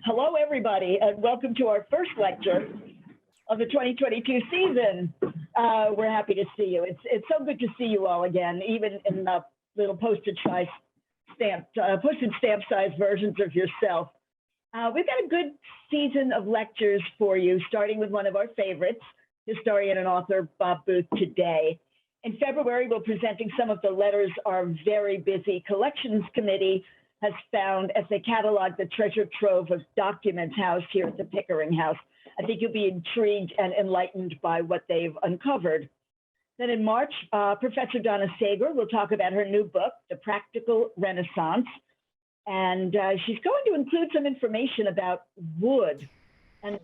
Hello, everybody, and welcome to our first lecture of the 2022 season. We're happy to see you. It's so good to see you all again, even in the little postage stamp size versions of yourself. We've got a good season of lectures for you, starting with one of our favorites, historian and author Bob Booth today. In February, we're presenting some of the letters our very busy collections committee has found as they catalog the treasure trove of documents housed here at the Pickering House. I think you'll be intrigued and enlightened by what they've uncovered. Then in March, Professor Donna Sager will talk about her new book, The Practical Renaissance. And she's going to include some information about wood. And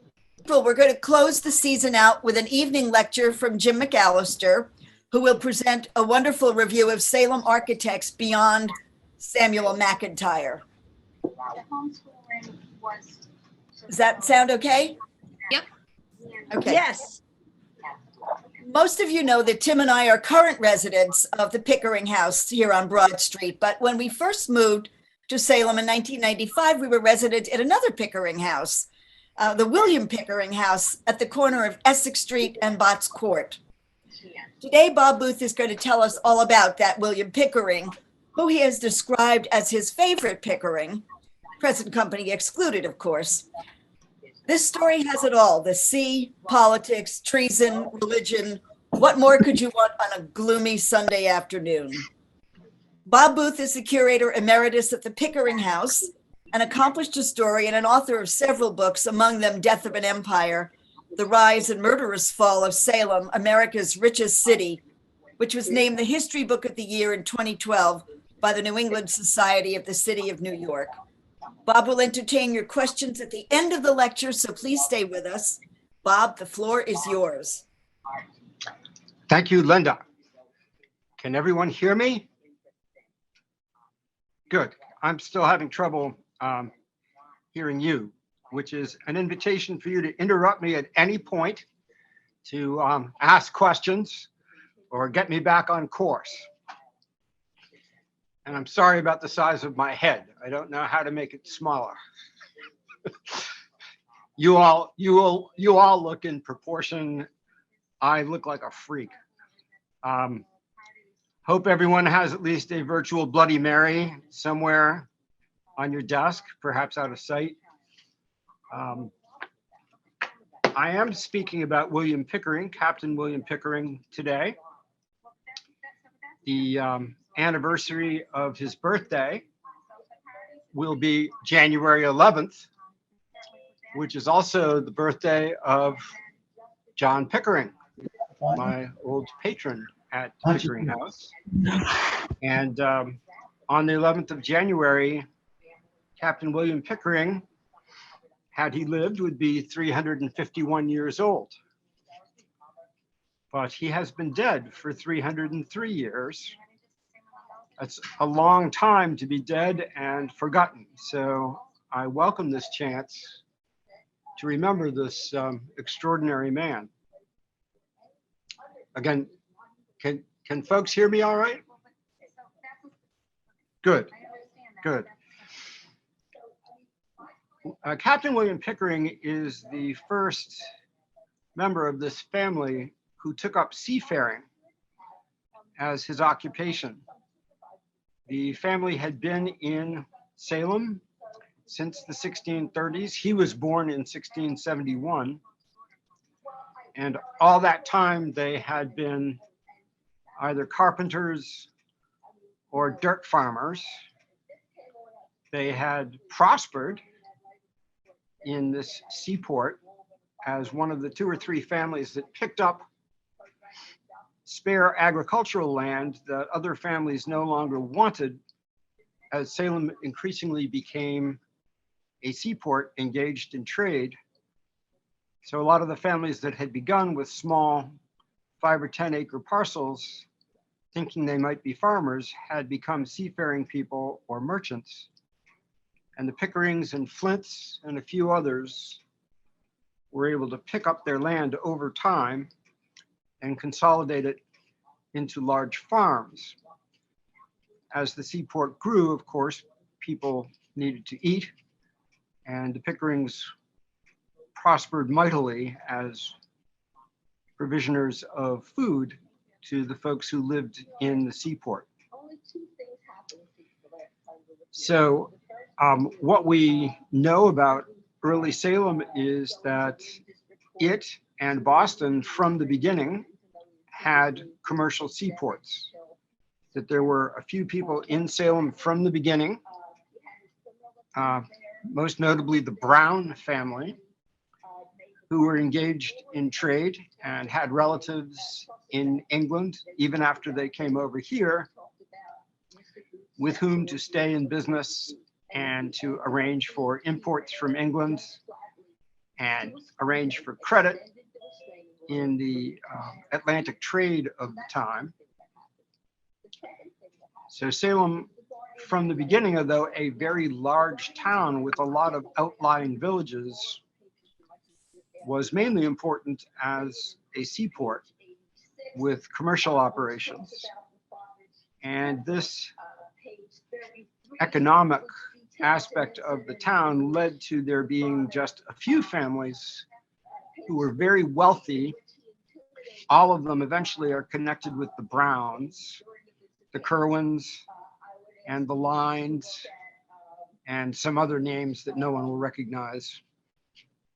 we're going to close the season out with an evening lecture from Jim McAllister, who will present a wonderful review of Salem architects beyond Samuel McIntyre. Does that sound okay? Yep. Okay. Yes. Most of you know that Tim and I are current residents of the Pickering House here on Broad Street, but when we first moved to Salem in 1995, we were residents at another Pickering House, the William Pickering House at the corner of Essex Street and Botts Court. Today, Bob Booth is going to tell us all about that William Pickering, who he has described as his favorite Pickering, present company excluded, of course. This story has it all: the sea, politics, treason, religion. What more could you want on a gloomy Sunday afternoon? Bob Booth is the curator emeritus at the Pickering House, an accomplished historian and author of several books, among them Death of an Empire, The Rise and Murderous Fall of Salem, America's Richest City, which was named the History Book of the Year in 2012 by the New England Society of the City of New York. Bob will entertain your questions at the end of the lecture, so please stay with us. Bob, the floor is yours. Thank you, Linda. Can everyone hear me? Good. I'm still having trouble hearing you, which is an invitation for you to interrupt me at any point to ask questions or get me back on course. And I'm sorry about the size of my head. I don't know how to make it smaller. You all look in proportion. I look like a freak. Hope everyone has at least a virtual Bloody Mary somewhere on your desk, perhaps out of sight. I am speaking about William Pickering, Captain William Pickering, today. The anniversary of his birthday will be January 11th, which is also the birthday of John Pickering, my old patron at Pickering House. And on the 11th of January, Captain William Pickering, had he lived, would be 351 years old. But he has been dead for 303 years. That's a long time to be dead and forgotten. So I welcome this chance to remember this extraordinary man. Again, can folks hear me all right? Good, good. Captain William Pickering is the first member of this family who took up seafaring as his occupation. The family had been in Salem since the 1630s. He was born in 1671. And all that time they had been either carpenters or dirt farmers. They had prospered in this seaport as one of the 2 or 3 families that picked up spare agricultural land that other families no longer wanted, as Salem increasingly became a seaport engaged in trade. So a lot of the families that had begun with small 5 or 10 acre parcels, thinking they might be farmers, had become seafaring people or merchants. And the Pickerings and Flints and a few others were able to pick up their land over time and consolidate it into large farms. As the seaport grew, of course, people needed to eat. And the Pickerings prospered mightily as provisioners of food to the folks who lived in the seaport. So what we know about early Salem is that it and Boston from the beginning had commercial seaports, that there were a few people in Salem from the beginning, most notably the Brown family, who were engaged in trade and had relatives in England, even after they came over here, with whom to stay in business and to arrange for imports from England and arrange for credit in the Atlantic trade of the time. So Salem, from the beginning, although a very large town with a lot of outlying villages, was mainly important as a seaport with commercial operations. And this economic aspect of the town led to there being just a few families who were very wealthy. All of them eventually are connected with the Browns, the Kerwins, and the Lines, and some other names that no one will recognize,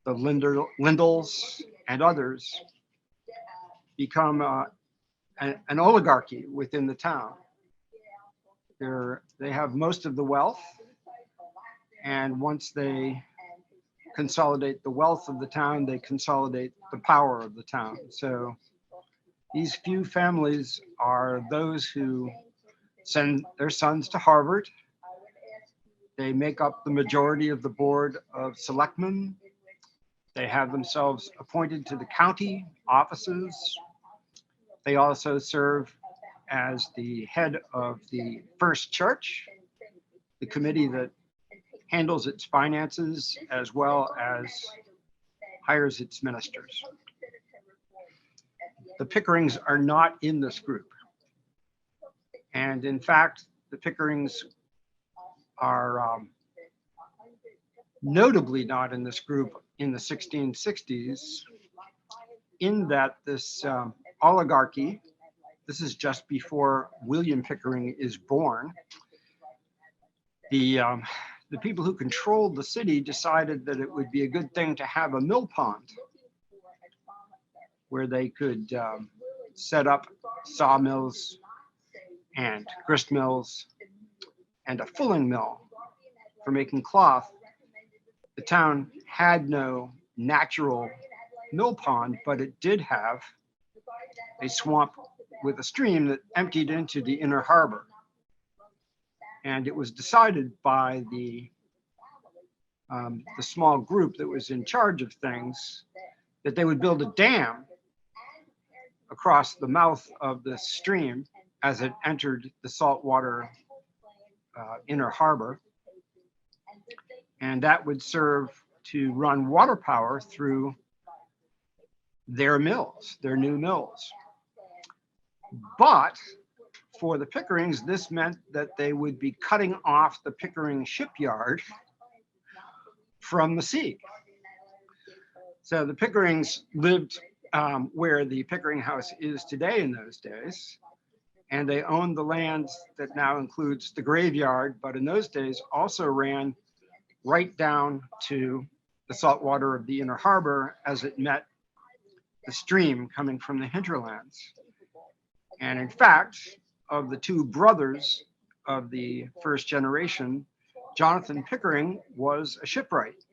the Lindels and others, become an oligarchy within the town. They have most of the wealth, and once they consolidate the wealth of the town, they consolidate the power of the town. So these few families are those who send their sons to Harvard. They make up the majority of the board of selectmen. They have themselves appointed to the county offices. They also serve as the head of the First Church, the committee that handles its finances as well as hires its ministers. The Pickerings are not in this group. And in fact, the Pickerings are notably not in this group in the 1660s, in that this oligarchy, this is just before William Pickering is born, the people who controlled the city decided that it would be a good thing to have a mill pond where they could set up sawmills and grist mills and a fulling mill for making cloth. The town had no natural mill pond, but it did have a swamp with a stream that emptied into the inner harbor. And it was decided by the small group that was in charge of things that they would build a dam across the mouth of the stream as it entered the saltwater inner harbor. And that would serve to run water power through their mills, their new mills. But for the Pickerings, this meant that they would be cutting off the Pickering shipyard from the sea. So the Pickerings lived where the Pickering house is today in those days, and they owned the land that now includes the graveyard, but in those days also ran right down to the saltwater of the inner harbor as it met the stream coming from the hinterlands. And in fact, of the two brothers of the first generation, Jonathan Pickering was a shipwright.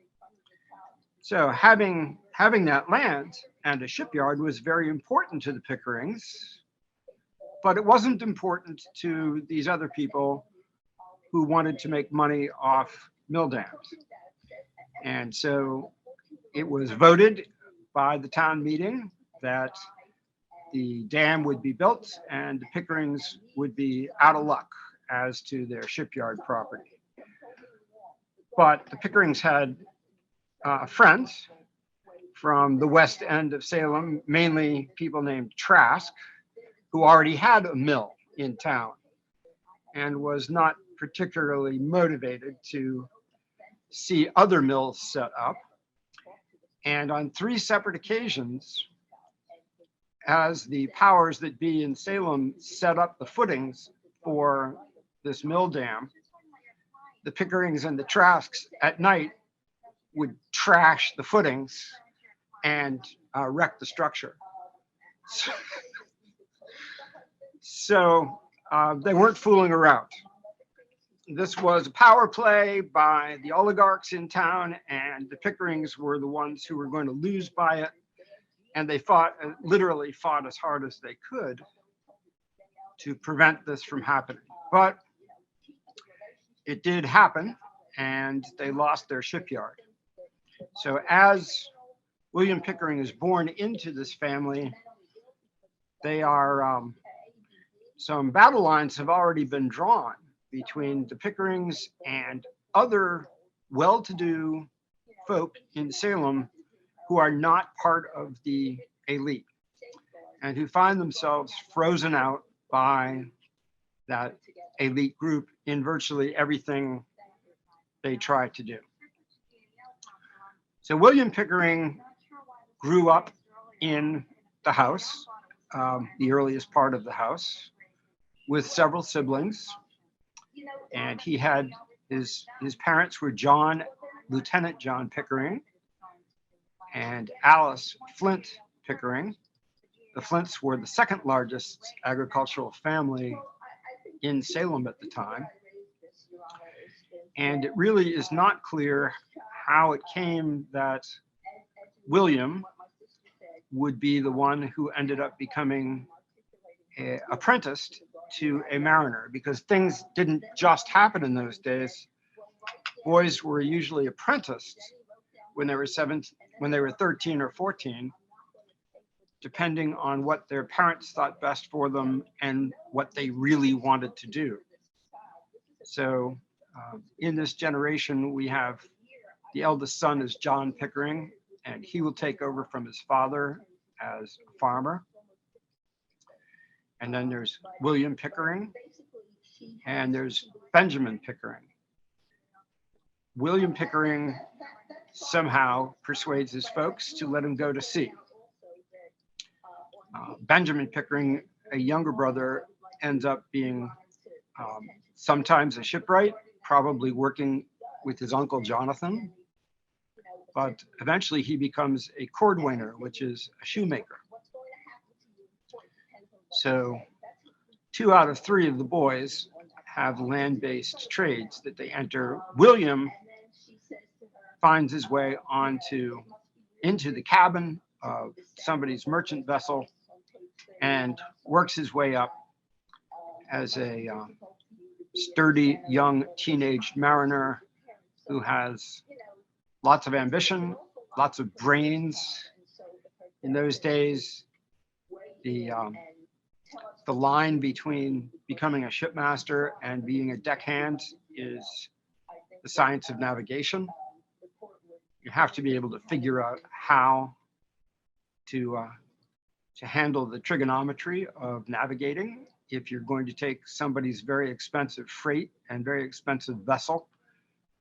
So having that land and a shipyard was very important to the Pickerings, but it wasn't important to these other people who wanted to make money off mill dams. And so it was voted by the town meeting that the dam would be built and the Pickerings would be out of luck as to their shipyard property. But the Pickerings had friends from the west end of Salem, mainly people named Trask, who already had a mill in town and was not particularly motivated to see other mills set up. And on 3 separate occasions, as the powers that be in Salem set up the footings for this mill dam, the Pickerings and the Trasks at night would trash the footings and wreck the structure. So they weren't fooling around. This was a power play by the oligarchs in town, and the Pickerings were the ones who were going to lose by it. And they fought, literally fought as hard as they could to prevent this from happening. But it did happen, and they lost their shipyard. So as William Pickering is born into this family, they are, some battle lines have already been drawn between the Pickerings and other well-to-do folk in Salem who are not part of the elite and who find themselves frozen out by that elite group in virtually everything they try to do. So William Pickering grew up in the house, the earliest part of the house, with several siblings. And he had his parents were Lieutenant John Pickering and Alice Flint Pickering. The Flints were the second largest agricultural family in Salem at the time. And it really is not clear how it came that William would be the one who ended up becoming apprenticed to a mariner, because things didn't just happen in those days. Boys were usually apprenticed when they were 13 or 14, depending on what their parents thought best for them and what they really wanted to do. So in this generation, we have the eldest son is John Pickering, and he will take over from his father as a farmer. And then there's William Pickering, and there's Benjamin Pickering. William Pickering somehow persuades his folks to let him go to sea. Benjamin Pickering, a younger brother, ends up being sometimes a shipwright, probably working with his uncle Jonathan. But eventually he becomes a cordwainer, which is a shoemaker. So 2 out of 3 of the boys have land-based trades that they enter. William finds his way into the cabin of somebody's merchant vessel and works his way up as a sturdy young teenage mariner who has lots of ambition, lots of brains. In those days, the line between becoming a shipmaster and being a deckhand is the science of navigation. You have to be able to figure out how to handle the trigonometry of navigating if you're going to take somebody's very expensive freight and very expensive vessel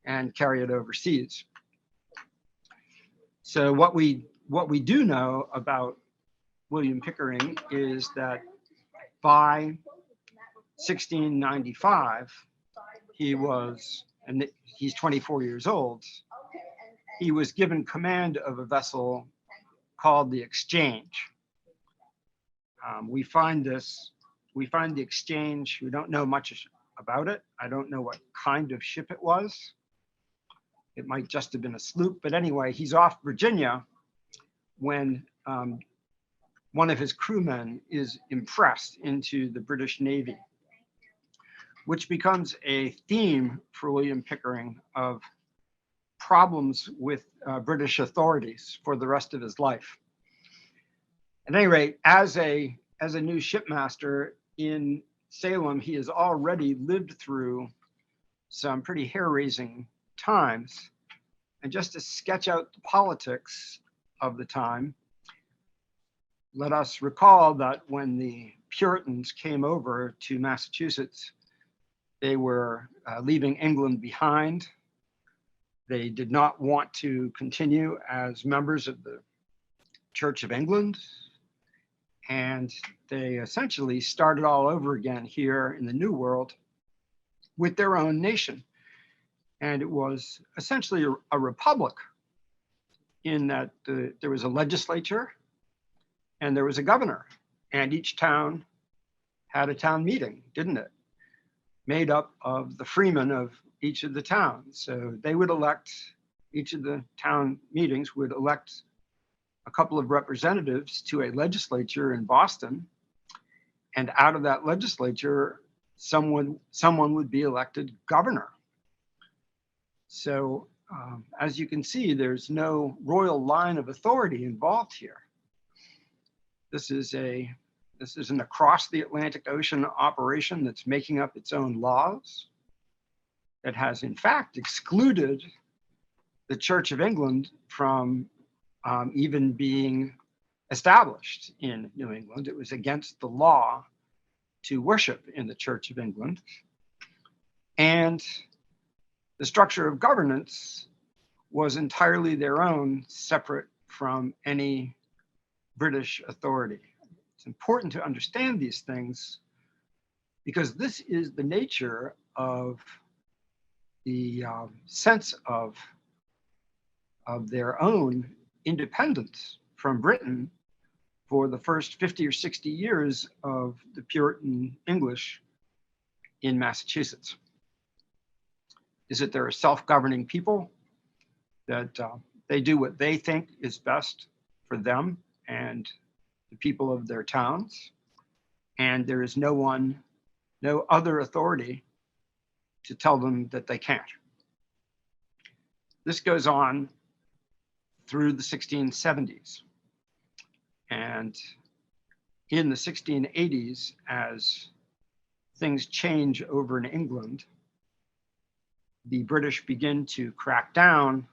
and carry it overseas. So what we do know about William Pickering is that by 1695, he's 24 years old, he was given command of a vessel called the Exchange. We find the Exchange, we don't know much about it. I don't know what kind of ship it was. It might just have been a sloop, but anyway, he's off Virginia when one of his crewmen is impressed into the British Navy, which becomes a theme for William Pickering of problems with British authorities for the rest of his life. At any rate, as a new shipmaster in Salem, he has already lived through some pretty hair-raising times. And just to sketch out the politics of the time, let us recall that when the Puritans came over to Massachusetts, they were leaving England behind. They did not want to continue as members of the Church of England, and they essentially started all over again here in the New World with their own nation. And it was essentially a republic in that there was a legislature and there was a governor, and each town had a town meeting, didn't it? Made up of the freemen of each of the towns. So they would elect, each of the town meetings would elect a couple of representatives to a legislature in Boston. And out of that legislature, someone would be elected governor. So as you can see, there's no royal line of authority involved here. This is an across the Atlantic Ocean operation that's making up its own laws, that has in fact excluded the Church of England from even being established in New England. It was against the law to worship in the Church of England. And the structure of governance was entirely their own, separate from any British authority. It's important to understand these things because this is the nature of the sense of their own independence from Britain for the first 50 or 60 years of the Puritan English in Massachusetts. Is that they're a self-governing people, that they do what they think is best for them and the people of their towns, and there is no other authority to tell them that they can't. This goes on through the 1670s. And in the 1680s, as things change over in England, the British begin to crack down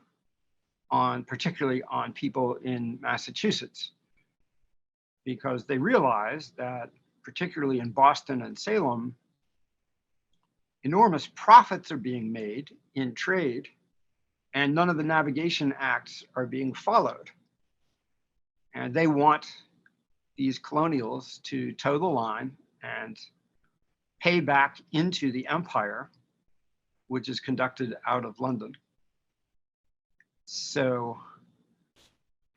on, particularly on people in Massachusetts, because they realize that, particularly in Boston and Salem, enormous profits are being made in trade, and none of the navigation acts are being followed. And they want these colonials to toe the line and pay back into the empire, which is conducted out of London. So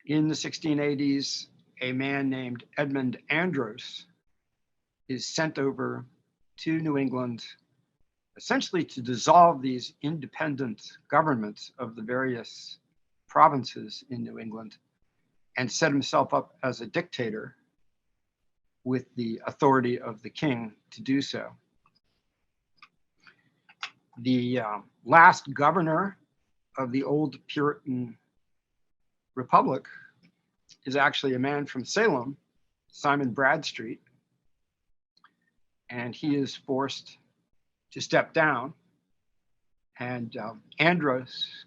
in the 1680s, a man named Edmund Andros is sent over to New England, essentially to dissolve these independent governments of the various provinces in New England and set himself up as a dictator with the authority of the king to do so. The last governor of the old Puritan Republic is actually a man from Salem, Simon Bradstreet, and he is forced to step down, and Andros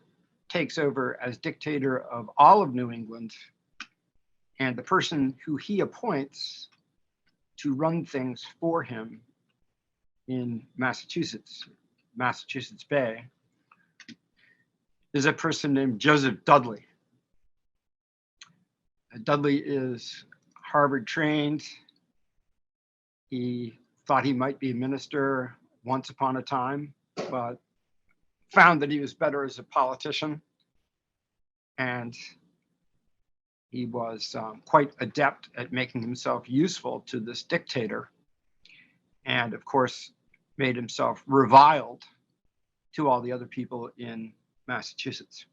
takes over as dictator of all of New England, and the person who he appoints to run things for him in Massachusetts Bay, is a person named Joseph Dudley. Dudley is Harvard trained. He thought he might be a minister once upon a time, but found that he was better as a politician. And he was quite adept at making himself useful to this dictator. And of course, made himself reviled to all the other people in Massachusetts.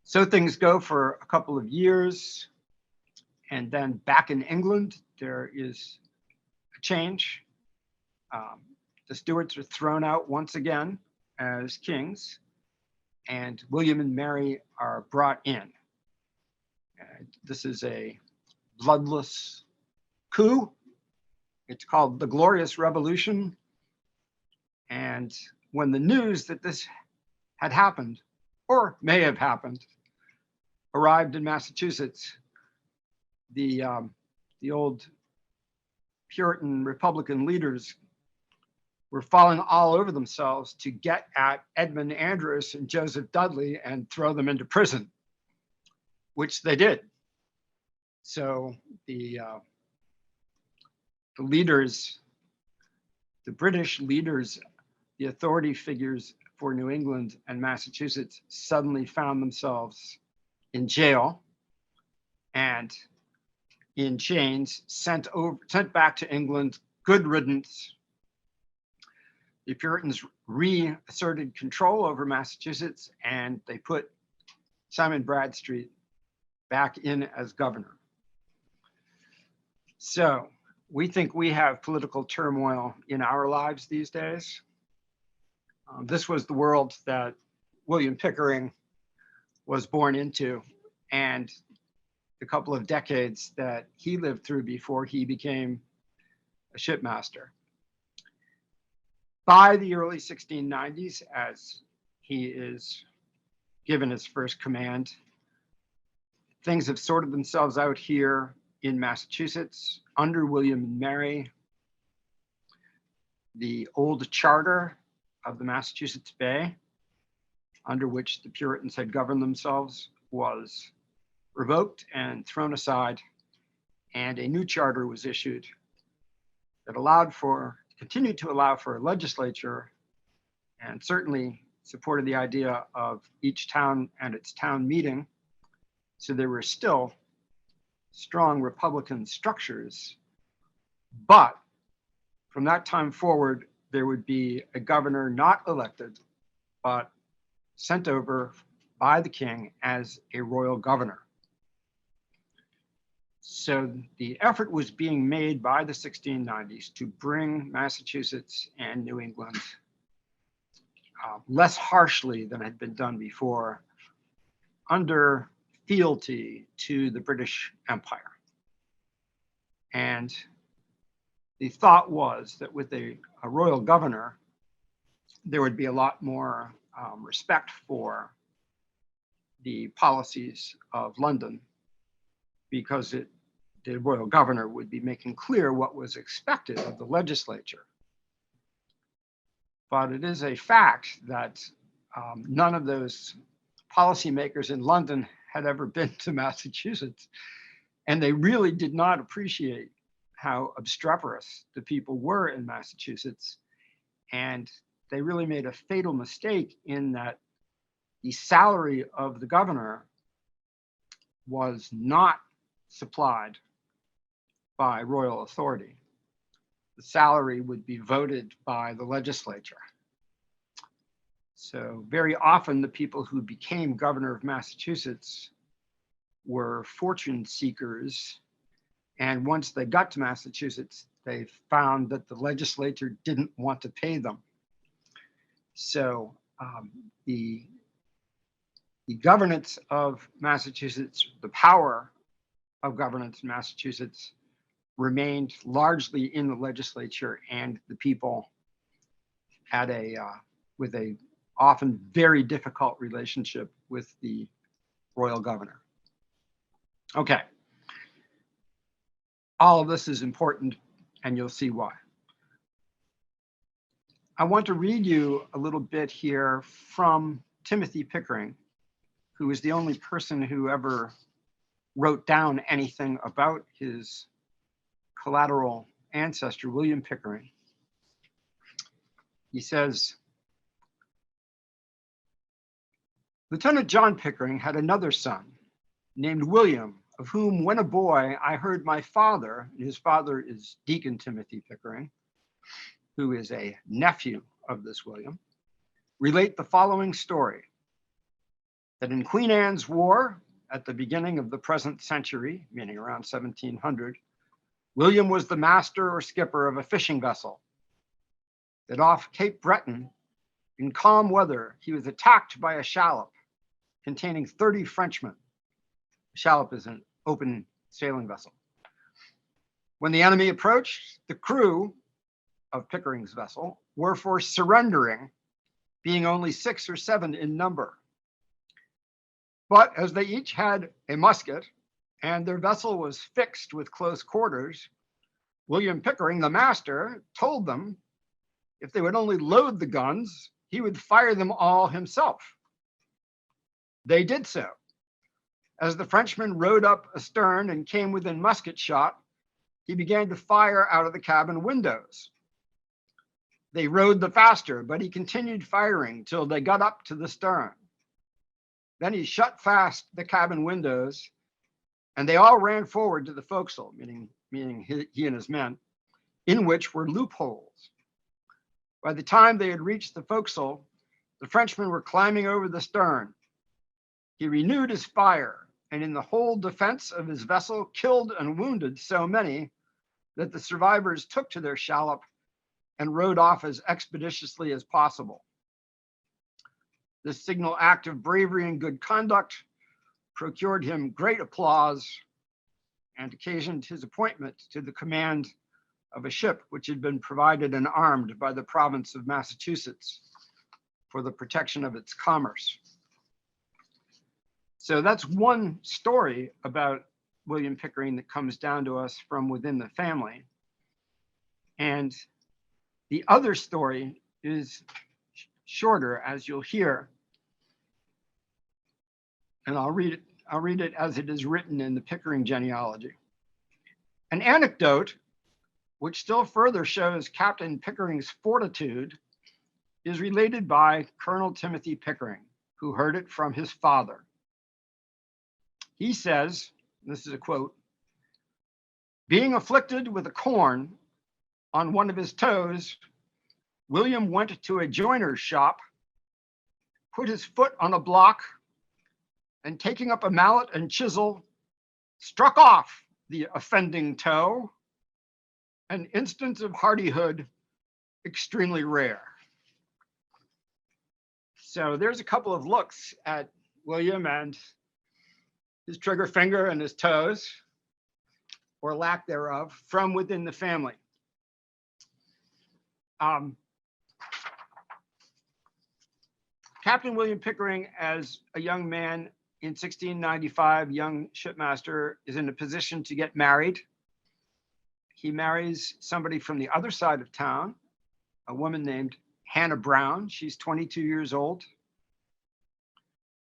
So things go for a couple of years. And then back in England, there is a change. The Stuarts are thrown out once again as kings, and William and Mary are brought in. This is a bloodless coup. It's called the Glorious Revolution. And when the news that this had happened, or may have happened, arrived in Massachusetts, the old Puritan Republican leaders were falling all over themselves to get at Edmund Andros and Joseph Dudley and throw them into prison, which they did. So the leaders, the British leaders, the authority figures for New England and Massachusetts suddenly found themselves in jail and in chains, sent back to England. Good riddance. The Puritans reasserted control over Massachusetts, and they put Simon Bradstreet back in as governor. So we think we have political turmoil in our lives these days. This was the world that William Pickering was born into, and the couple of decades that he lived through before he became a shipmaster. By the early 1690s, as he is given his first command, things have sorted themselves out here in Massachusetts under William and Mary. The old charter of the Massachusetts Bay, under which the Puritans had governed themselves, was revoked and thrown aside, and a new charter was issued that continued to allow for a legislature, and certainly supported the idea of each town and its town meeting. So there were still strong Republican structures, but from that time forward, there would be a governor not elected, but sent over by the king as a royal governor. So the effort was being made by the 1690s to bring Massachusetts and New England less harshly than had been done before, under fealty to the British Empire. And the thought was that with a royal governor, there would be a lot more respect for the policies of London, because the royal governor would be making clear what was expected of the legislature. But it is a fact that none of those policymakers in London had ever been to Massachusetts, and they really did not appreciate how obstreperous the people were in Massachusetts. And they really made a fatal mistake in that the salary of the governor was not supplied by royal authority. The salary would be voted by the legislature. So very often the people who became governor of Massachusetts were fortune seekers. And once they got to Massachusetts, they found that the legislature didn't want to pay them. So the governance of Massachusetts, the power of governance in Massachusetts, remained largely in the legislature and the people had with a often very difficult relationship with the royal governor. Okay. All of this is important, and you'll see why. I want to read you a little bit here from Timothy Pickering, who is the only person who ever wrote down anything about his collateral ancestor, William Pickering. He says, Lieutenant John Pickering had another son named William, of whom when a boy I heard my father, and his father is Deacon Timothy Pickering, who is a nephew of this William, relate the following story: that in Queen Anne's War at the beginning of the present century, meaning around 1700, William was the master or skipper of a fishing vessel, that off Cape Breton, in calm weather, he was attacked by a shallop containing 30 Frenchmen. A shallop is an open sailing vessel. When the enemy approached, the crew of Pickering's vessel were for surrendering, being only 6 or 7 in number. But as they each had a musket and their vessel was fixed with close quarters, William Pickering, the master, told them if they would only load the guns, he would fire them all himself. They did so. As the Frenchman rowed up astern and came within musket shot, he began to fire out of the cabin windows. They rowed the faster, but he continued firing till they got up to the stern. Then he shut fast the cabin windows, and they all ran forward to the forecastle, meaning he and his men, in which were loopholes. By the time they had reached the forecastle, the Frenchmen were climbing over the stern. He renewed his fire, and in the whole defense of his vessel killed and wounded so many that the survivors took to their shallop and rowed off as expeditiously as possible. This signal act of bravery and good conduct procured him great applause and occasioned his appointment to the command of a ship which had been provided and armed by the province of Massachusetts for the protection of its commerce. So that's one story about William Pickering that comes down to us from within the family. And the other story is shorter, as you'll hear. And I'll read it as it is written in the Pickering genealogy. An anecdote which still further shows Captain Pickering's fortitude is related by Colonel Timothy Pickering, who heard it from his father. He says, this is a quote, "Being afflicted with a corn on one of his toes, William went to a joiner's shop, put his foot on a block, and taking up a mallet and chisel, struck off the offending toe, an instance of hardihood extremely rare." So there's a couple of looks at William and his trigger finger and his toes, or lack thereof, from within the family. Captain William Pickering, as a young man in 1695, young shipmaster, is in a position to get married. He marries somebody from the other side of town, a woman named Hannah Brown. She's 22 years old.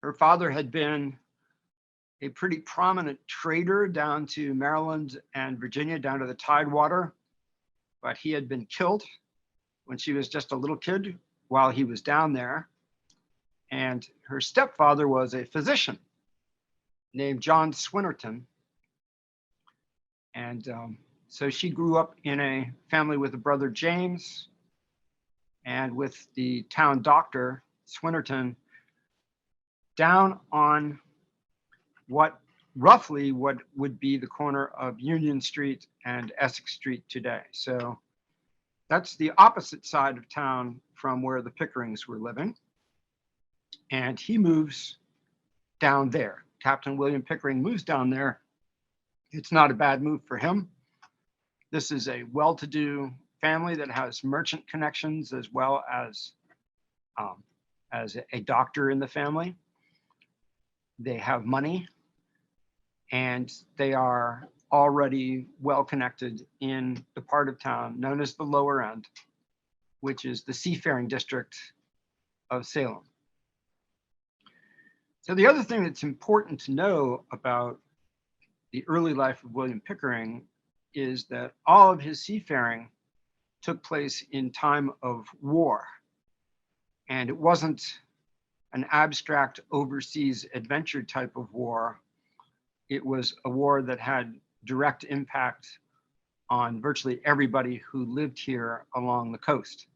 Her father had been a pretty prominent trader down to Maryland and Virginia, down to the Tidewater, but he had been killed when she was just a little kid while he was down there. And her stepfather was a physician named John Swinnerton. And so she grew up in a family with a brother, James, and with the town doctor, Swinnerton, down on roughly what would be the corner of Union Street and Essex Street today. So that's the opposite side of town from where the Pickerings were living. And he moves down there. Captain William Pickering moves down there. It's not a bad move for him. This is a well-to-do family that has merchant connections as well as a doctor in the family. They have money, and they are already well connected in the part of town known as the Lower End, which is the seafaring district of Salem. So the other thing that's important to know about the early life of William Pickering is that all of his seafaring took place in time of war. And it wasn't an abstract overseas adventure type of war. It was a war that had direct impact on virtually everybody who lived here along the coast.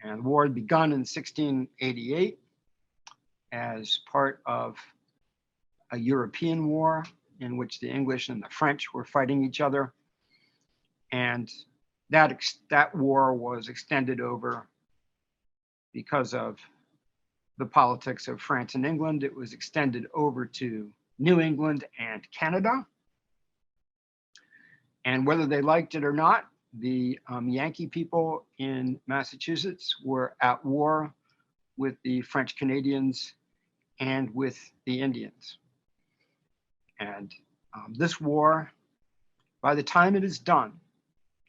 And the war had begun in 1688 as part of a European war in which the English and the French were fighting each other. And that war was extended over because of the politics of France and England. It was extended over to New England and Canada. And whether they liked it or not, the Yankee people in Massachusetts were at war with the French Canadians and with the Indians. And this war, by the time it is done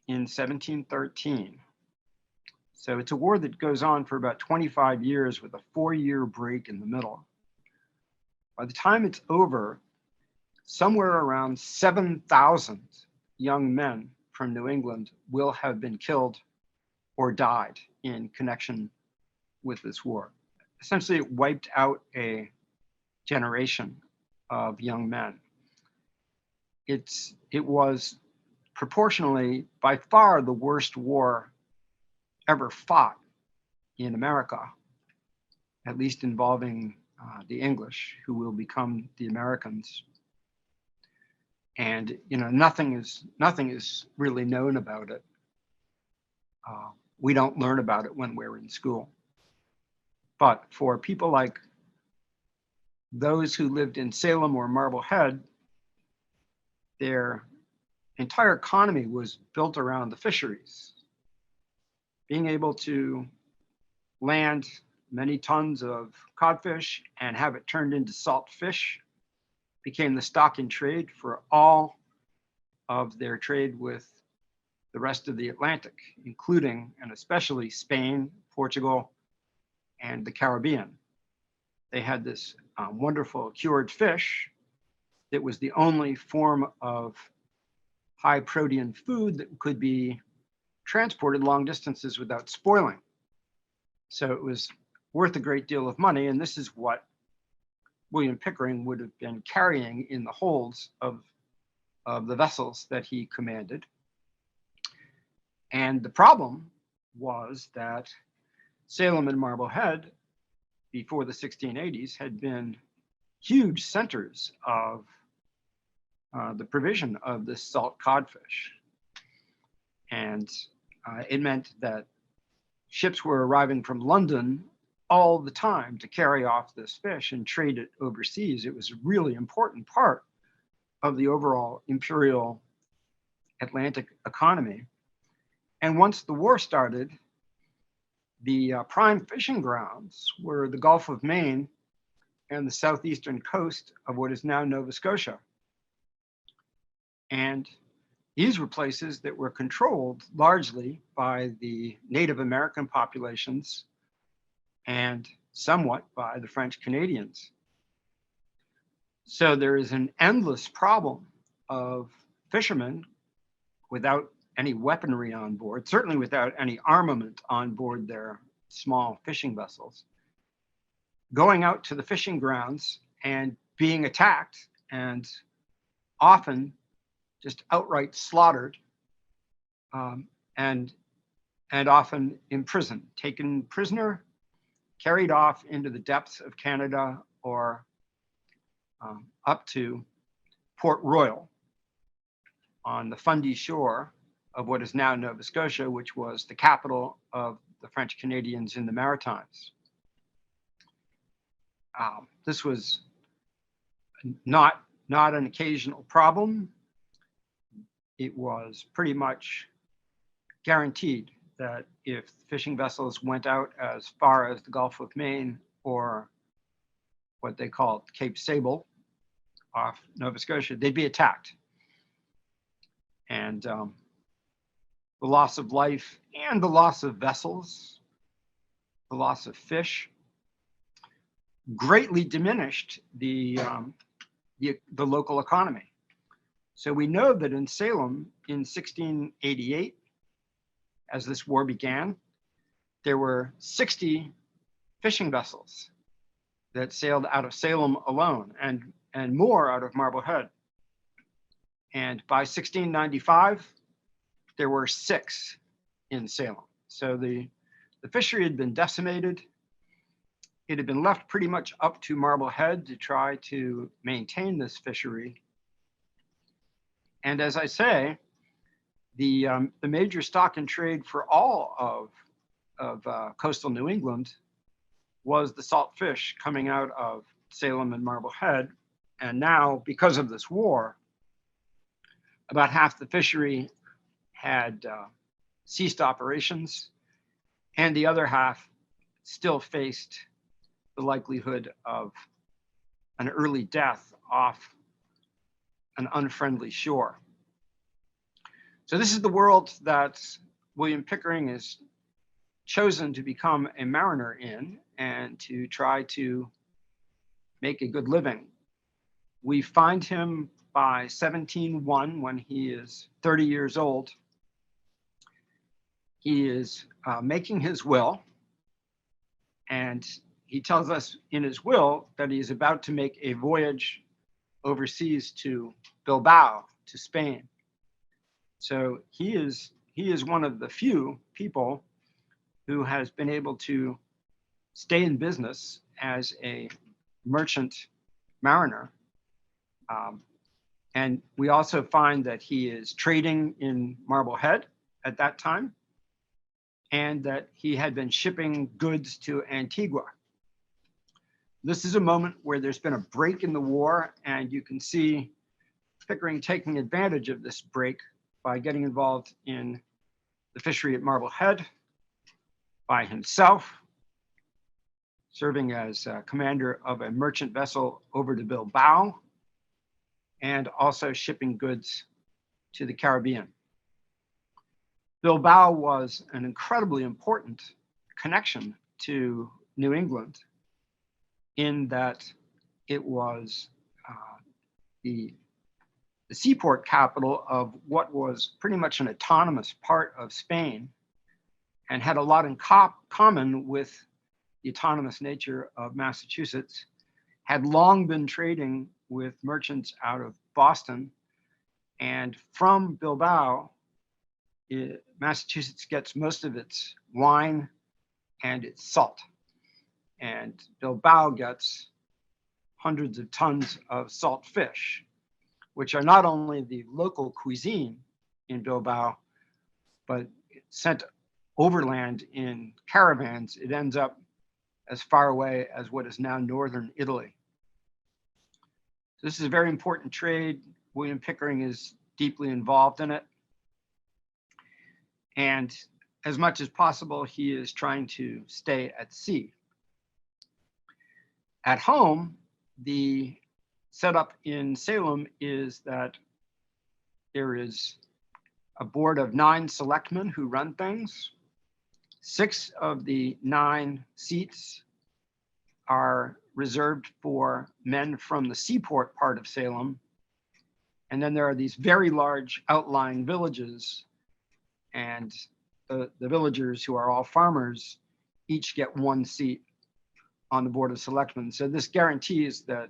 in 1713, So it's a war that goes on for about 25 years with a 4-year break in the middle. By the time it's over, somewhere around 7,000 young men from New England will have been killed or died in connection with this war. Essentially, it wiped out a generation of young men. It was proportionally by far the worst war ever fought in America, at least involving the English, who will become the Americans. And nothing is really known about it. We don't learn about it when we're in school. But for people like those who lived in Salem or Marblehead, their entire economy was built around the fisheries. Being able to land many tons of codfish and have it turned into salt fish became the stock in trade for all of their trade with the rest of the Atlantic, including and especially Spain, Portugal, and the Caribbean. They had this wonderful cured fish that was the only form of high protein food that could be transported long distances without spoiling. So it was worth a great deal of money, and this is what William Pickering would have been carrying in the holds of the vessels that he commanded. And the problem was that Salem and Marblehead, before the 1680s, had been huge centers of the provision of this salt codfish. And it meant that ships were arriving from London all the time to carry off this fish and trade it overseas. It was a really important part of the overall imperial Atlantic economy. And once the war started, the prime fishing grounds were the Gulf of Maine and the southeastern coast of what is now Nova Scotia. And these were places that were controlled largely by the Native American populations and somewhat by the French Canadians. So there is an endless problem of fishermen without any weaponry on board, certainly without any armament on board their small fishing vessels, going out to the fishing grounds and being attacked and often just outright slaughtered, and often imprisoned, taken prisoner, carried off into the depths of Canada or up to Port Royal on the Fundy shore of what is now Nova Scotia, which was the capital of the French Canadians in the Maritimes. This was not an occasional problem. It was pretty much guaranteed that if fishing vessels went out as far as the Gulf of Maine or what they called Cape Sable off Nova Scotia, they'd be attacked. And the loss of life and the loss of vessels, the loss of fish, greatly diminished the local economy. So we know that in Salem in 1688, as this war began, there were 60 fishing vessels that sailed out of Salem alone and more out of Marblehead. And by 1695, there were 6 in Salem. So the fishery had been decimated. It had been left pretty much up to Marblehead to try to maintain this fishery. And as I say, the major stock and trade for all of coastal New England was the salt fish coming out of Salem and Marblehead. And now, because of this war, about half the fishery had ceased operations, and the other half still faced the likelihood of an early death off an unfriendly shore. So this is the world that William Pickering is chosen to become a mariner in and to try to make a good living. We find him by 1701 when he is 30 years old. He is making his will, and he tells us in his will that he is about to make a voyage overseas to Bilbao, to Spain. So he is one of the few people who has been able to stay in business as a merchant mariner. And we also find that he is trading in Marblehead at that time, and that he had been shipping goods to Antigua. This is a moment where there's been a break in the war, and you can see Pickering taking advantage of this break by getting involved in the fishery at Marblehead by himself, serving as commander of a merchant vessel over to Bilbao, and also shipping goods to the Caribbean. Bilbao was an incredibly important connection to New England in that it was the seaport capital of what was pretty much an autonomous part of Spain, and had a lot in common with the autonomous nature of Massachusetts, had long been trading with merchants out of Boston. And from Bilbao, Massachusetts gets most of its wine and its salt. And Bilbao gets hundreds of tons of salt fish, which are not only the local cuisine in Bilbao, but sent overland in caravans. It ends up as far away as what is now northern Italy. This is a very important trade. William Pickering is deeply involved in it. And as much as possible, he is trying to stay at sea. At home, the setup in Salem is that there is a board of 9 selectmen who run things. 6 of the 9 seats are reserved for men from the seaport part of Salem. And then there are these very large outlying villages, and the villagers, who are all farmers, each get 1 seat on the Board of Selectmen. So this guarantees that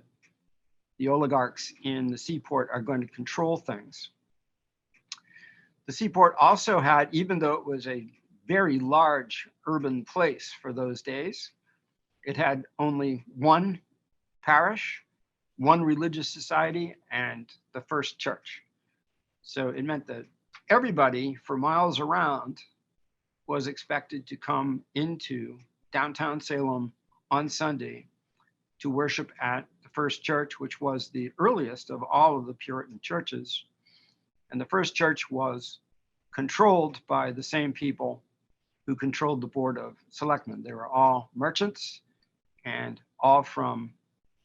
the oligarchs in the seaport are going to control things. The seaport also had, even though it was a very large urban place for those days, it had only 1 parish, 1 religious society, and the first church. So it meant that everybody for miles around was expected to come into downtown Salem on Sunday to worship at the first church, which was the earliest of all of the Puritan churches. And the first church was controlled by the same people who controlled the Board of Selectmen. They were all merchants and all from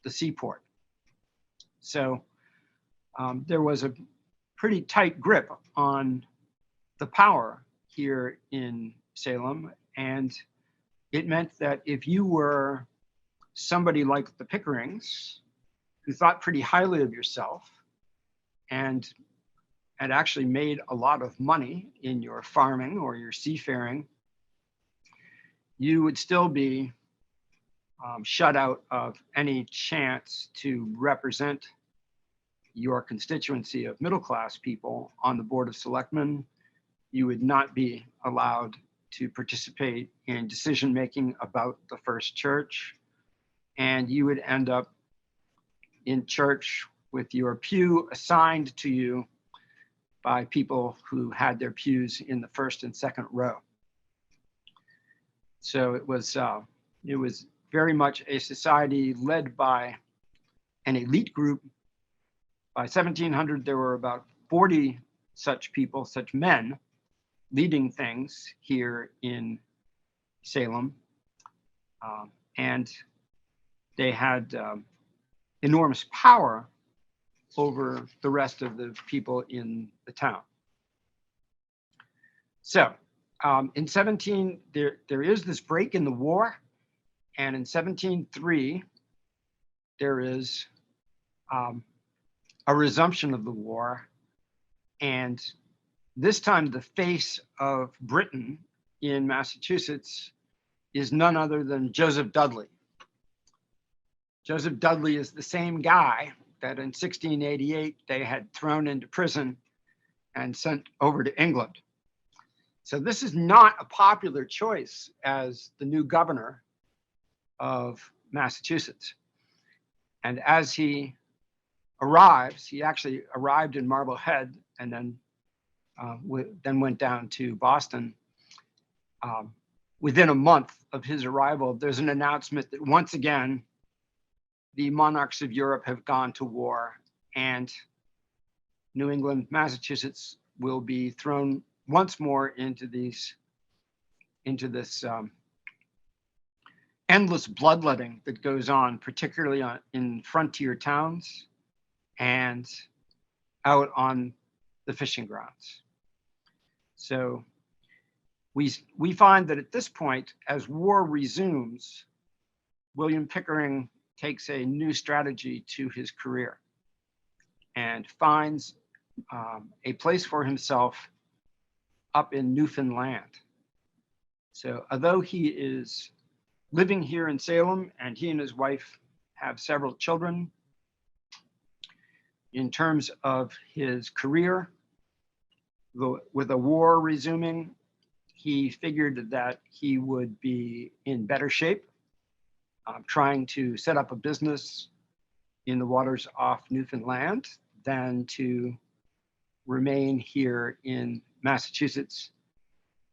the seaport. So there was a pretty tight grip on the power here in Salem. And it meant that if you were somebody like the Pickerings, who thought pretty highly of yourself and had actually made a lot of money in your farming or your seafaring, you would still be shut out of any chance to represent your constituency of middle-class people on the Board of Selectmen. You would not be allowed to participate in decision-making about the first church, and you would end up in church with your pew assigned to you by people who had their pews in the first and second row. So it was very much a society led by an elite group. By 1700, there were about 40 such people, such men, leading things here in Salem. And they had enormous power over the rest of the people in the town. So there is this break in the war, and in 1703, there is a resumption of the war, and this time the face of Britain in Massachusetts is none other than Joseph Dudley. Joseph Dudley is the same guy that in 1688 they had thrown into prison and sent over to England. So this is not a popular choice as the new governor of Massachusetts. And as he arrives, he actually arrived in Marblehead and then went down to Boston. Within a month of his arrival, there's an announcement that once again, the monarchs of Europe have gone to war, and New England, Massachusetts will be thrown once more into this endless bloodletting that goes on, particularly in frontier towns and out on the fishing grounds. So we find that at this point, as war resumes, William Pickering takes a new strategy to his career and finds a place for himself up in Newfoundland. So although he is living here in Salem and he and his wife have several children, in terms of his career, with a war resuming, he figured that he would be in better shape, trying to set up a business in the waters off Newfoundland than to remain here in Massachusetts,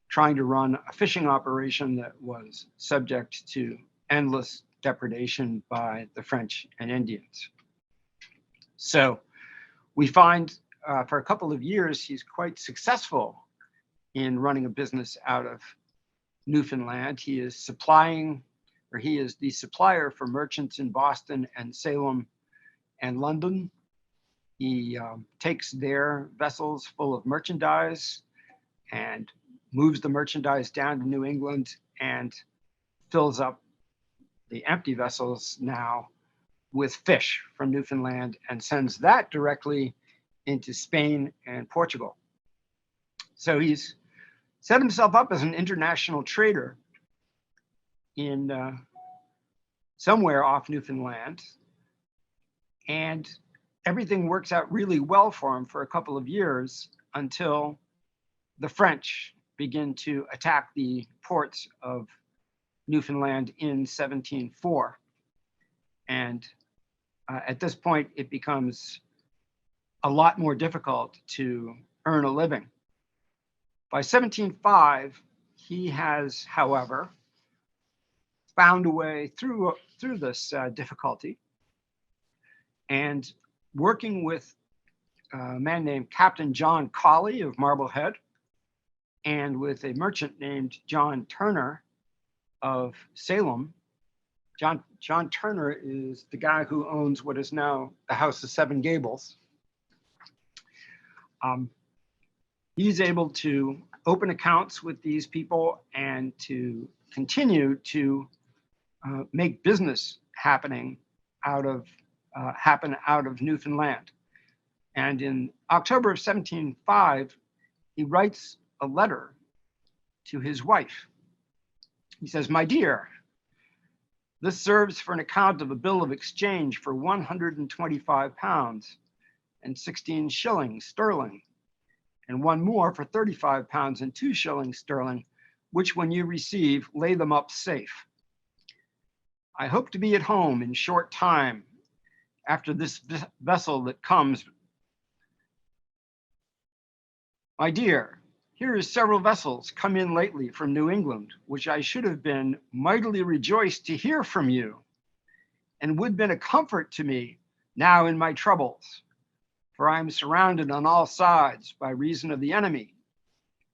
trying to run a fishing operation that was subject to endless depredation by the French and Indians. So we find for a couple of years, he's quite successful in running a business out of Newfoundland. He is the supplier for merchants in Boston and Salem and London. He takes their vessels full of merchandise and moves the merchandise down to New England and fills up the empty vessels now with fish from Newfoundland and sends that directly into Spain and Portugal. So he's set himself up as an international trader in somewhere off Newfoundland, and everything works out really well for him for a couple of years until the French begin to attack the ports of Newfoundland in 1704. And at this point, it becomes a lot more difficult to earn a living. By 1705, he has, however, found a way through this difficulty, and working with a man named Captain John Calley of Marblehead and with a merchant named John Turner of Salem. John Turner is the guy who owns what is now the House of Seven Gables. He's able to open accounts with these people and to continue to make business happen out of Newfoundland. And in October of 1705, he writes a letter to his wife. He says, "My dear, this serves for an account of a bill of exchange for 125 pounds and 16 shillings sterling, and one more for 35 pounds and 2 shillings sterling, which when you receive, lay them up safe. I hope to be at home in short time after this vessel that comes. My dear, here is several vessels come in lately from New England, which I should have been mightily rejoiced to hear from you, and would have been a comfort to me now in my troubles. For I am surrounded on all sides by reason of the enemy,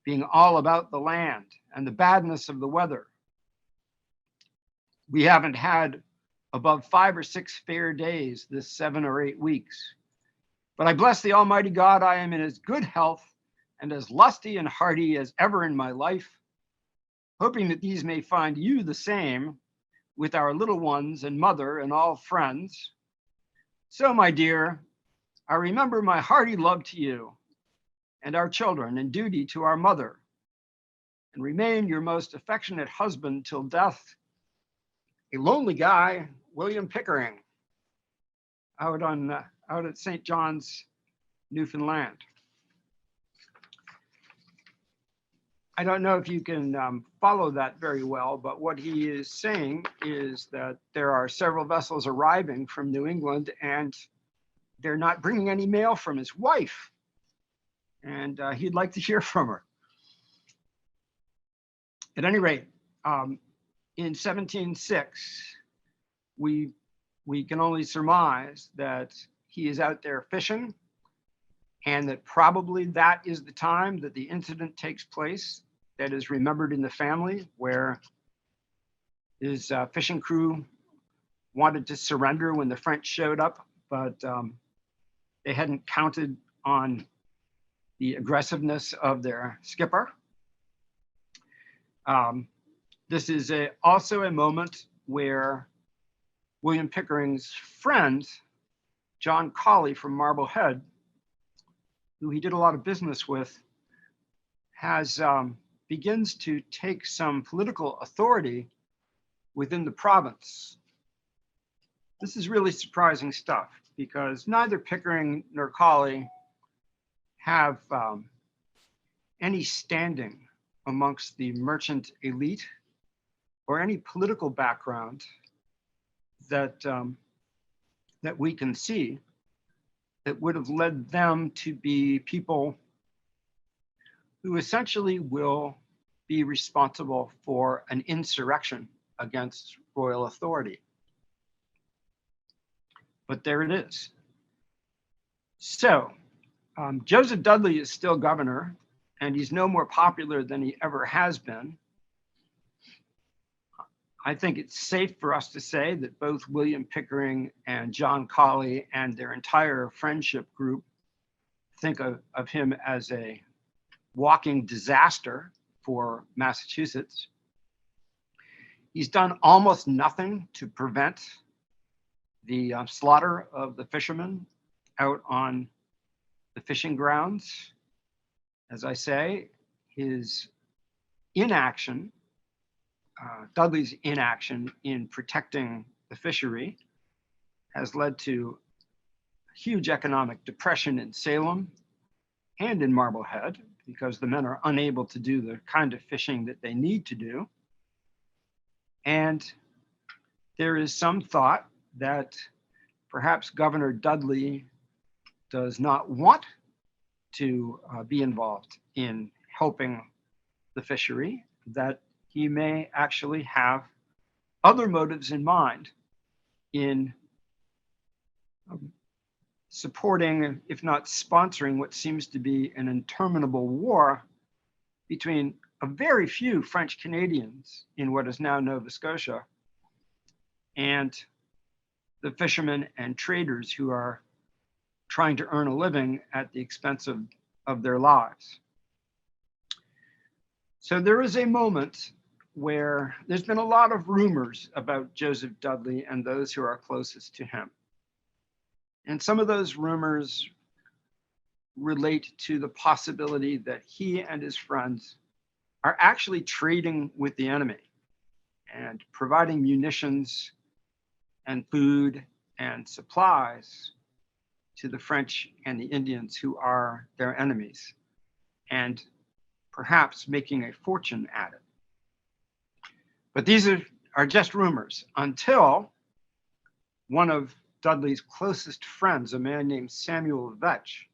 being all about the land and the badness of the weather. We haven't had above 5 or 6 fair days this 7 or 8 weeks. But I bless the Almighty God, I am in as good health and as lusty and hearty as ever in my life, hoping that these may find you the same with our little ones and mother and all friends. So, my dear, I remember my hearty love to you and our children and duty to our mother, and remain your most affectionate husband till death, a lonely guy, William Pickering, out at St. John's, Newfoundland. I don't know if you can follow that very well, but what he is saying is that there are several vessels arriving from New England and they're not bringing any mail from his wife. And he'd like to hear from her. At any rate, in 1706, we can only surmise that he is out there fishing, and that probably that is the time that the incident takes place that is remembered in the family, where his fishing crew wanted to surrender when the French showed up, but they hadn't counted on the aggressiveness of their skipper. This is also a moment where William Pickering's friend, John Calley from Marblehead, who he did a lot of business with, begins to take some political authority within the province. This is really surprising stuff, because neither Pickering nor Calley have any standing amongst the merchant elite or any political background that we can see that would have led them to be people who essentially will be responsible for an insurrection against royal authority. But there it is. So Joseph Dudley is still governor, and he's no more popular than he ever has been. I think it's safe for us to say that both William Pickering and John Calley and their entire friendship group think of him as a walking disaster for Massachusetts. He's done almost nothing to prevent the slaughter of the fishermen out on the fishing grounds. As I say, his inaction, Dudley's inaction in protecting the fishery, has led to huge economic depression in Salem and in Marblehead, because the men are unable to do the kind of fishing that they need to do. And there is some thought that perhaps Governor Dudley does not want to be involved in helping the fishery, that he may actually have other motives in mind in supporting, if not sponsoring, what seems to be an interminable war between a very few French Canadians in what is now Nova Scotia and the fishermen and traders who are trying to earn a living at the expense of their lives. So there is a moment where there's been a lot of rumors about Joseph Dudley and those who are closest to him. And some of those rumors relate to the possibility that he and his friends are actually trading with the enemy and providing munitions and food and supplies to the French and the Indians who are their enemies, and perhaps making a fortune at it. But these are just rumors until one of Dudley's closest friends, a man named Samuel Vetch,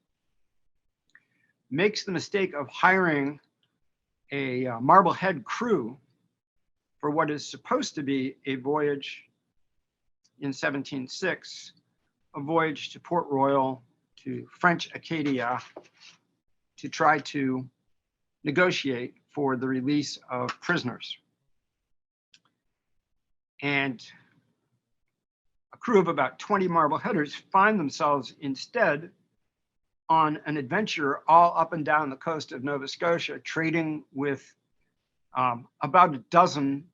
makes the mistake of hiring a Marblehead crew for what is supposed to be a voyage in 1706, a voyage to Port Royal, to French Acadia, to try to negotiate for the release of prisoners. And a crew of about 20 Marbleheaders find themselves instead on an adventure all up and down the coast of Nova Scotia, trading with about a dozen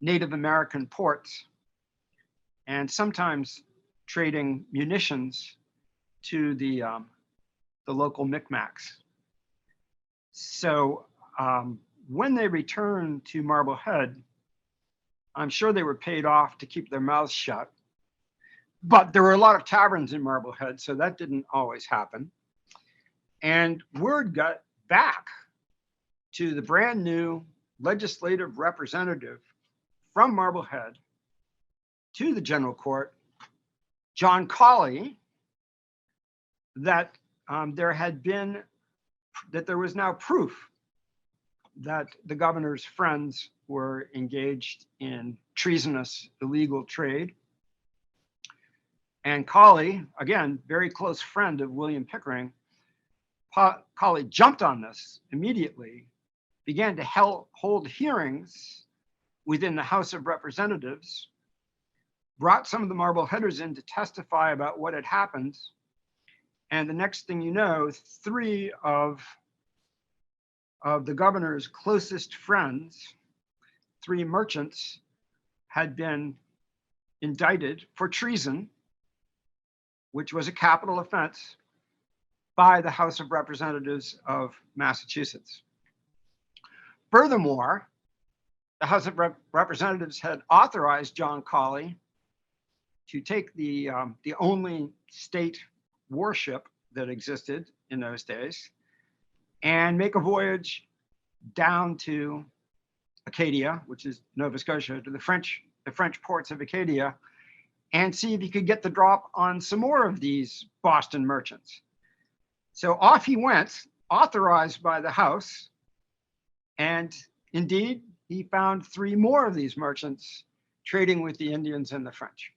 Native American ports, and sometimes trading munitions to the local Micmacs. So when they returned to Marblehead, I'm sure they were paid off to keep their mouths shut. But there were a lot of taverns in Marblehead, so that didn't always happen. And word got back to the brand new legislative representative from Marblehead to the general court, John Calley, that there was now proof that the governor's friends were engaged in treasonous illegal trade. And Calley, again, very close friend of William Pickering, Calley jumped on this immediately, began to hold hearings within the House of Representatives, brought some of the Marbleheaders in to testify about what had happened. And the next thing you know, three of the governor's closest friends, three merchants, had been indicted for treason, which was a capital offense, by the House of Representatives of Massachusetts. Furthermore, the House of Representatives had authorized John Calley to take the only state warship that existed in those days and make a voyage down to Acadia, which is Nova Scotia, to the French ports of Acadia, and see if he could get the drop on some more of these Boston merchants. So off he went, authorized by the House, and indeed, he found three more of these merchants trading with the Indians and the French.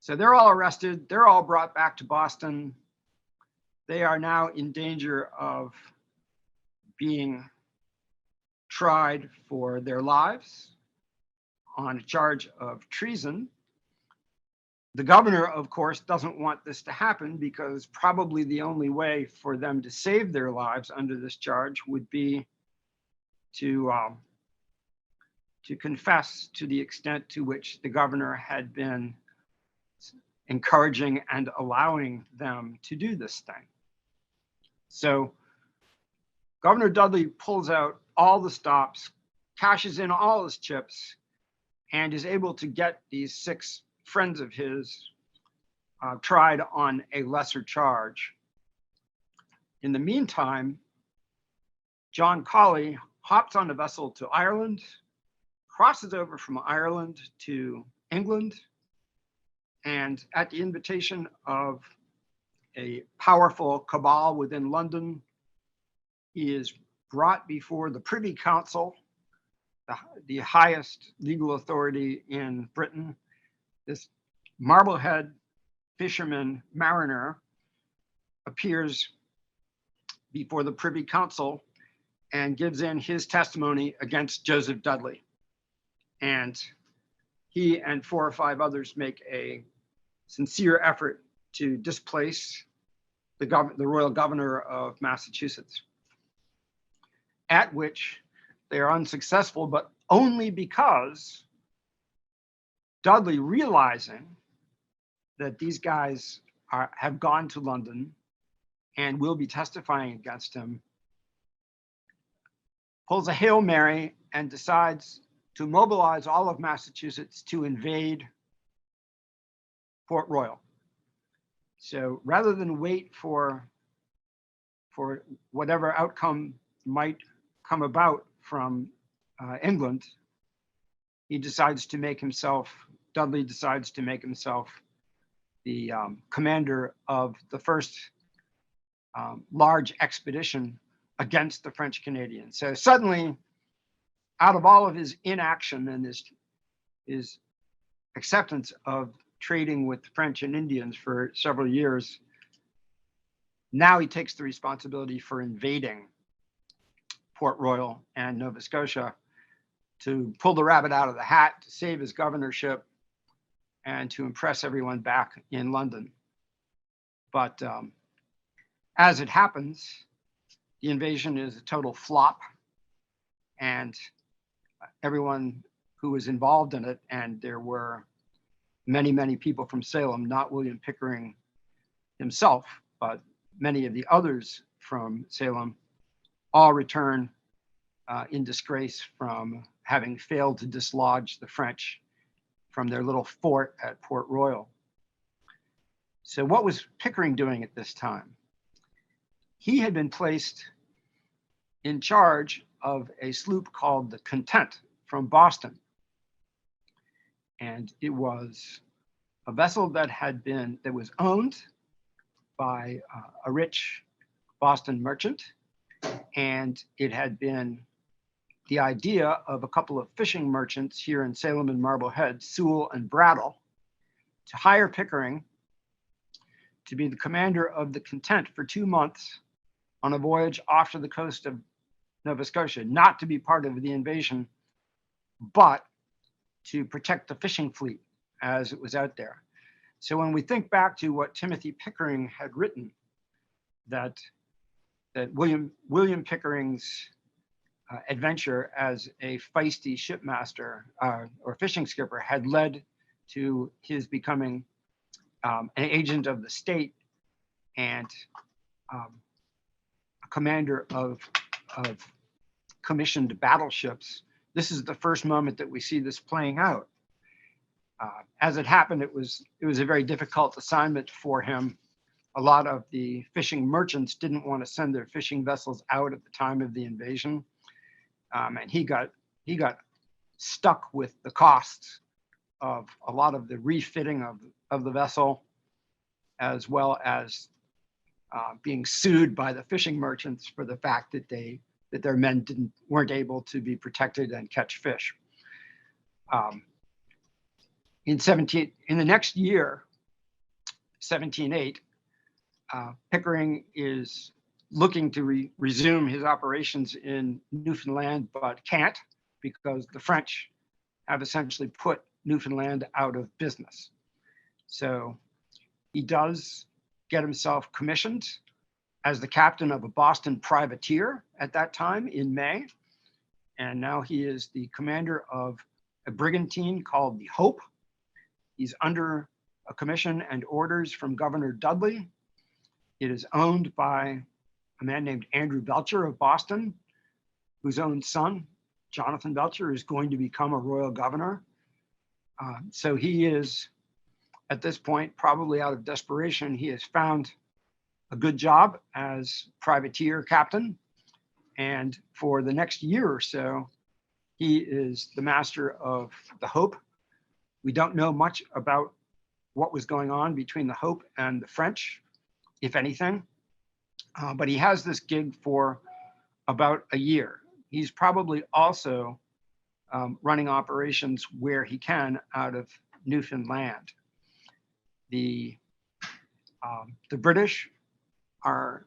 So they're all arrested, they're all brought back to Boston. They are now in danger of being tried for their lives on a charge of treason. The governor, of course, doesn't want this to happen because probably the only way for them to save their lives under this charge would be to confess to the extent to which the governor had been encouraging and allowing them to do this thing. So Governor Dudley pulls out all the stops, cashes in all his chips, and is able to get these six friends of his tried on a lesser charge. In the meantime, John Calley hops on a vessel to Ireland, crosses over from Ireland to England, and at the invitation of a powerful cabal within London, he is brought before the Privy Council, the highest legal authority in Britain. This Marblehead fisherman mariner appears before the Privy Council and gives in his testimony against Joseph Dudley. And he and 4 or 5 others make a sincere effort to displace the royal governor of Massachusetts, at which they are unsuccessful, but only because Dudley, realizing that these guys have gone to London and will be testifying against him, pulls a Hail Mary and decides to mobilize all of Massachusetts to invade Port Royal. So rather than wait for whatever outcome might come about from England, Dudley decides to make himself the commander of the first large expedition against the French Canadians. So suddenly, out of all of his inaction and his acceptance of trading with the French and Indians for several years, now he takes the responsibility for invading Port Royal and Nova Scotia to pull the rabbit out of the hat, to save his governorship, and to impress everyone back in London. But as it happens, the invasion is a total flop. and everyone who was involved in it. And there were many, many people from Salem, not William Pickering himself, but many of the others from Salem, all return in disgrace from having failed to dislodge the French from their little fort at Port Royal. So what was Pickering doing at this time? He had been placed in charge of a sloop called the Content from Boston. And it was a vessel that was owned by a rich Boston merchant. And it had been the idea of a couple of fishing merchants here in Salem and Marblehead, Sewell and Brattle, to hire Pickering to be the commander of the Content for 2 months on a voyage off to the coast of Nova Scotia, not to be part of the invasion, but to protect the fishing fleet as it was out there. So when we think back to what Timothy Pickering had written, that William Pickering's adventure as a feisty shipmaster or fishing skipper had led to his becoming an agent of the state and a commander of commissioned battleships. This is the first moment that we see this playing out. As it happened, it was a very difficult assignment for him. A lot of the fishing merchants didn't want to send their fishing vessels out at the time of the invasion, and he got stuck with the costs of a lot of the refitting of the vessel, as well as being sued by the fishing merchants for the fact that their men weren't able to be protected and catch fish. In the next year, 1708, Pickering is looking to resume his operations in Newfoundland, but can't because the French have essentially put Newfoundland out of business. So he does get himself commissioned as the captain of a Boston privateer at that time in May. And now he is the commander of a brigantine called the Hope. He's under a commission and orders from Governor Dudley. It is owned by a man named Andrew Belcher of Boston, whose own son, Jonathan Belcher, is going to become a royal governor. So he is, at this point, probably out of desperation, he has found a good job as privateer captain. And for the next year or so, he is the master of the Hope. We don't know much about what was going on between the Hope and the French, if anything, but he has this gig for about a year. He's probably also running operations where he can out of Newfoundland. The British are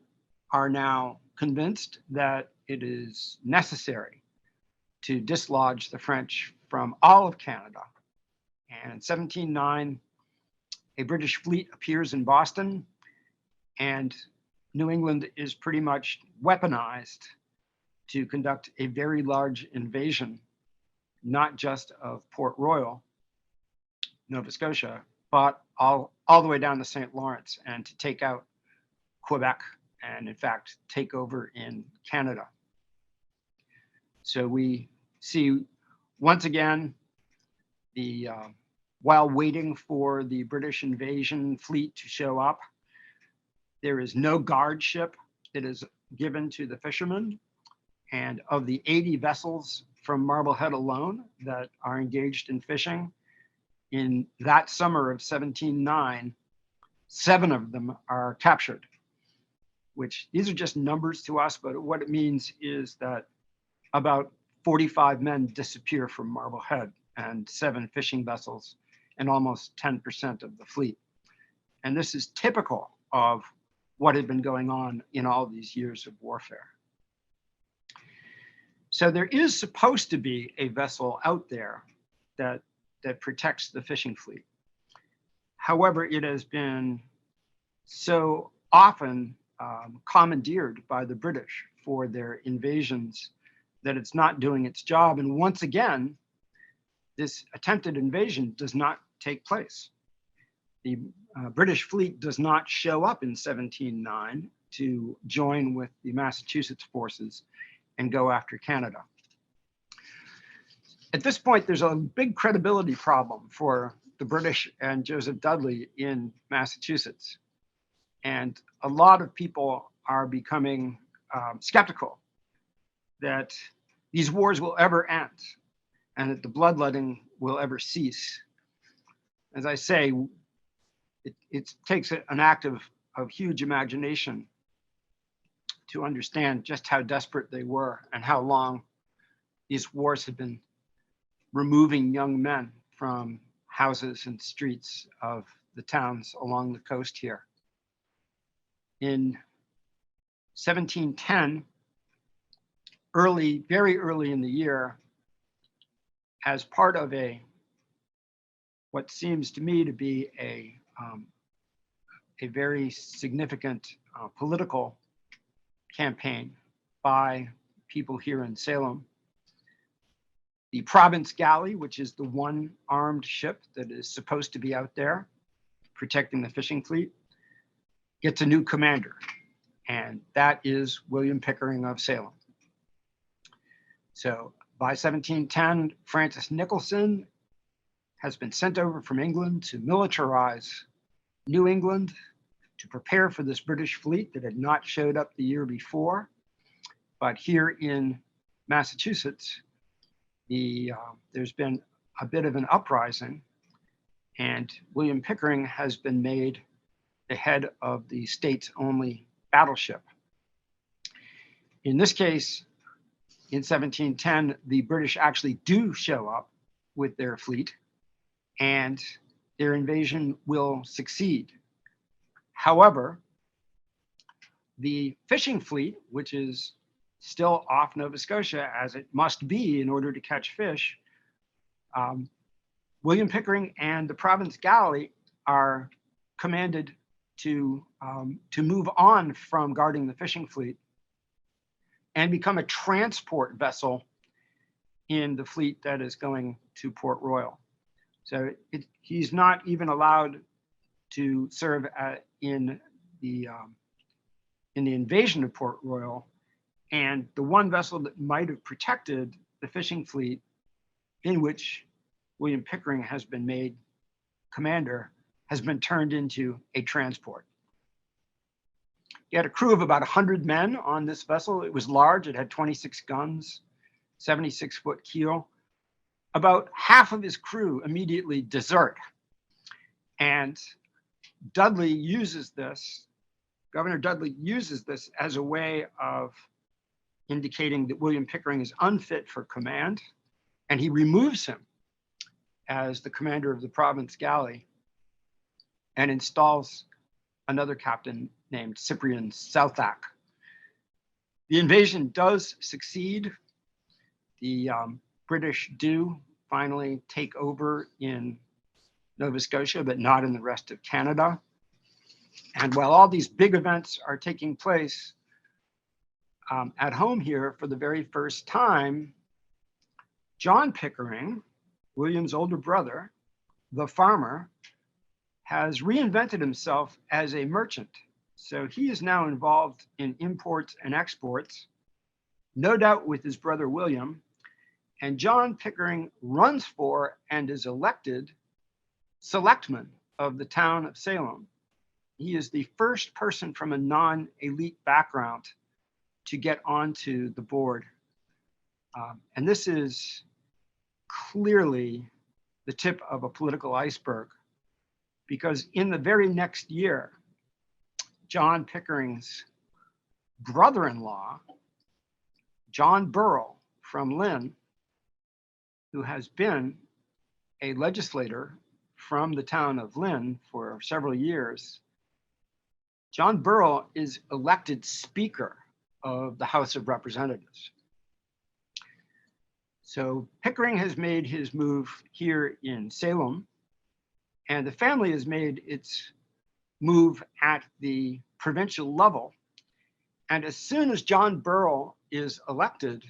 now convinced that it is necessary to dislodge the French from all of Canada. And in 1709, a British fleet appears in Boston, and New England is pretty much weaponized to conduct a very large invasion, not just of Port Royal, Nova Scotia, but all the way down to St. Lawrence, and to take out Quebec and, in fact, take over in Canada. So we see, once again, while waiting for the British invasion fleet to show up, there is no guard ship that is given to the fishermen. And of the 80 vessels from Marblehead alone that are engaged in fishing, in that summer of 1709, 7 of them are captured, which these are just numbers to us, but what it means is that about 45 men disappear from Marblehead and 7 fishing vessels and almost 10% of the fleet. And this is typical of what had been going on in all these years of warfare. So there is supposed to be a vessel out there that protects the fishing fleet. However, it has been so often commandeered by the British for their invasions that it's not doing its job. And once again, this attempted invasion does not take place. The British fleet does not show up in 1709 to join with the Massachusetts forces and go after Canada. At this point, there's a big credibility problem for the British and Joseph Dudley in Massachusetts. And a lot of people are becoming skeptical that these wars will ever end and that the bloodletting will ever cease. As I say, it takes an act of huge imagination to understand just how desperate they were and how long these wars had been removing young men from houses and streets of the towns along the coast here. In 1710, very early in the year, as part of what seems to me to be a very significant political campaign by people here in Salem, the Province Galley, which is the one armed ship that is supposed to be out there protecting the fishing fleet, gets a new commander, and that is William Pickering of Salem. So by 1710, Francis Nicholson has been sent over from England to militarize New England, to prepare for this British fleet that had not showed up the year before. But here in Massachusetts, there's been a bit of an uprising, and William Pickering has been made the head of the state's only battleship. In this case, in 1710, the British actually do show up with their fleet, and their invasion will succeed. However, the fishing fleet, which is still off Nova Scotia, as it must be in order to catch fish, William Pickering and the Province Galley are commanded to move on from guarding the fishing fleet and become a transport vessel in the fleet that is going to Port Royal. So he's not even allowed to serve in the invasion of Port Royal, and the one vessel that might have protected the fishing fleet, in which William Pickering has been made commander, has been turned into a transport. He had a crew of about 100 men on this vessel. It was large. It had 26 guns, 76-foot keel. About half of his crew immediately desert. And Dudley uses this, Governor Dudley uses this as a way of indicating that William Pickering is unfit for command, and he removes him as the commander of the Province Galley and installs another captain named Cyprian Southack. The invasion does succeed. The British do finally take over in Nova Scotia, but not in the rest of Canada. And while all these big events are taking place at home here, for the very first time, John Pickering, William's older brother, the farmer, has reinvented himself as a merchant. So he is now involved in imports and exports, no doubt with his brother William. And John Pickering runs for and is elected selectman of the town of Salem. He is the first person from a non-elite background to get onto the board. And this is clearly the tip of a political iceberg, because in the very next year, John Pickering's brother-in-law, John Burrell from Lynn, who has been a legislator from the town of Lynn for several years, John Burrell is elected Speaker of the House of Representatives. So Pickering has made his move here in Salem, and the family has made its move at the provincial level. And as soon as John Burrell is elected,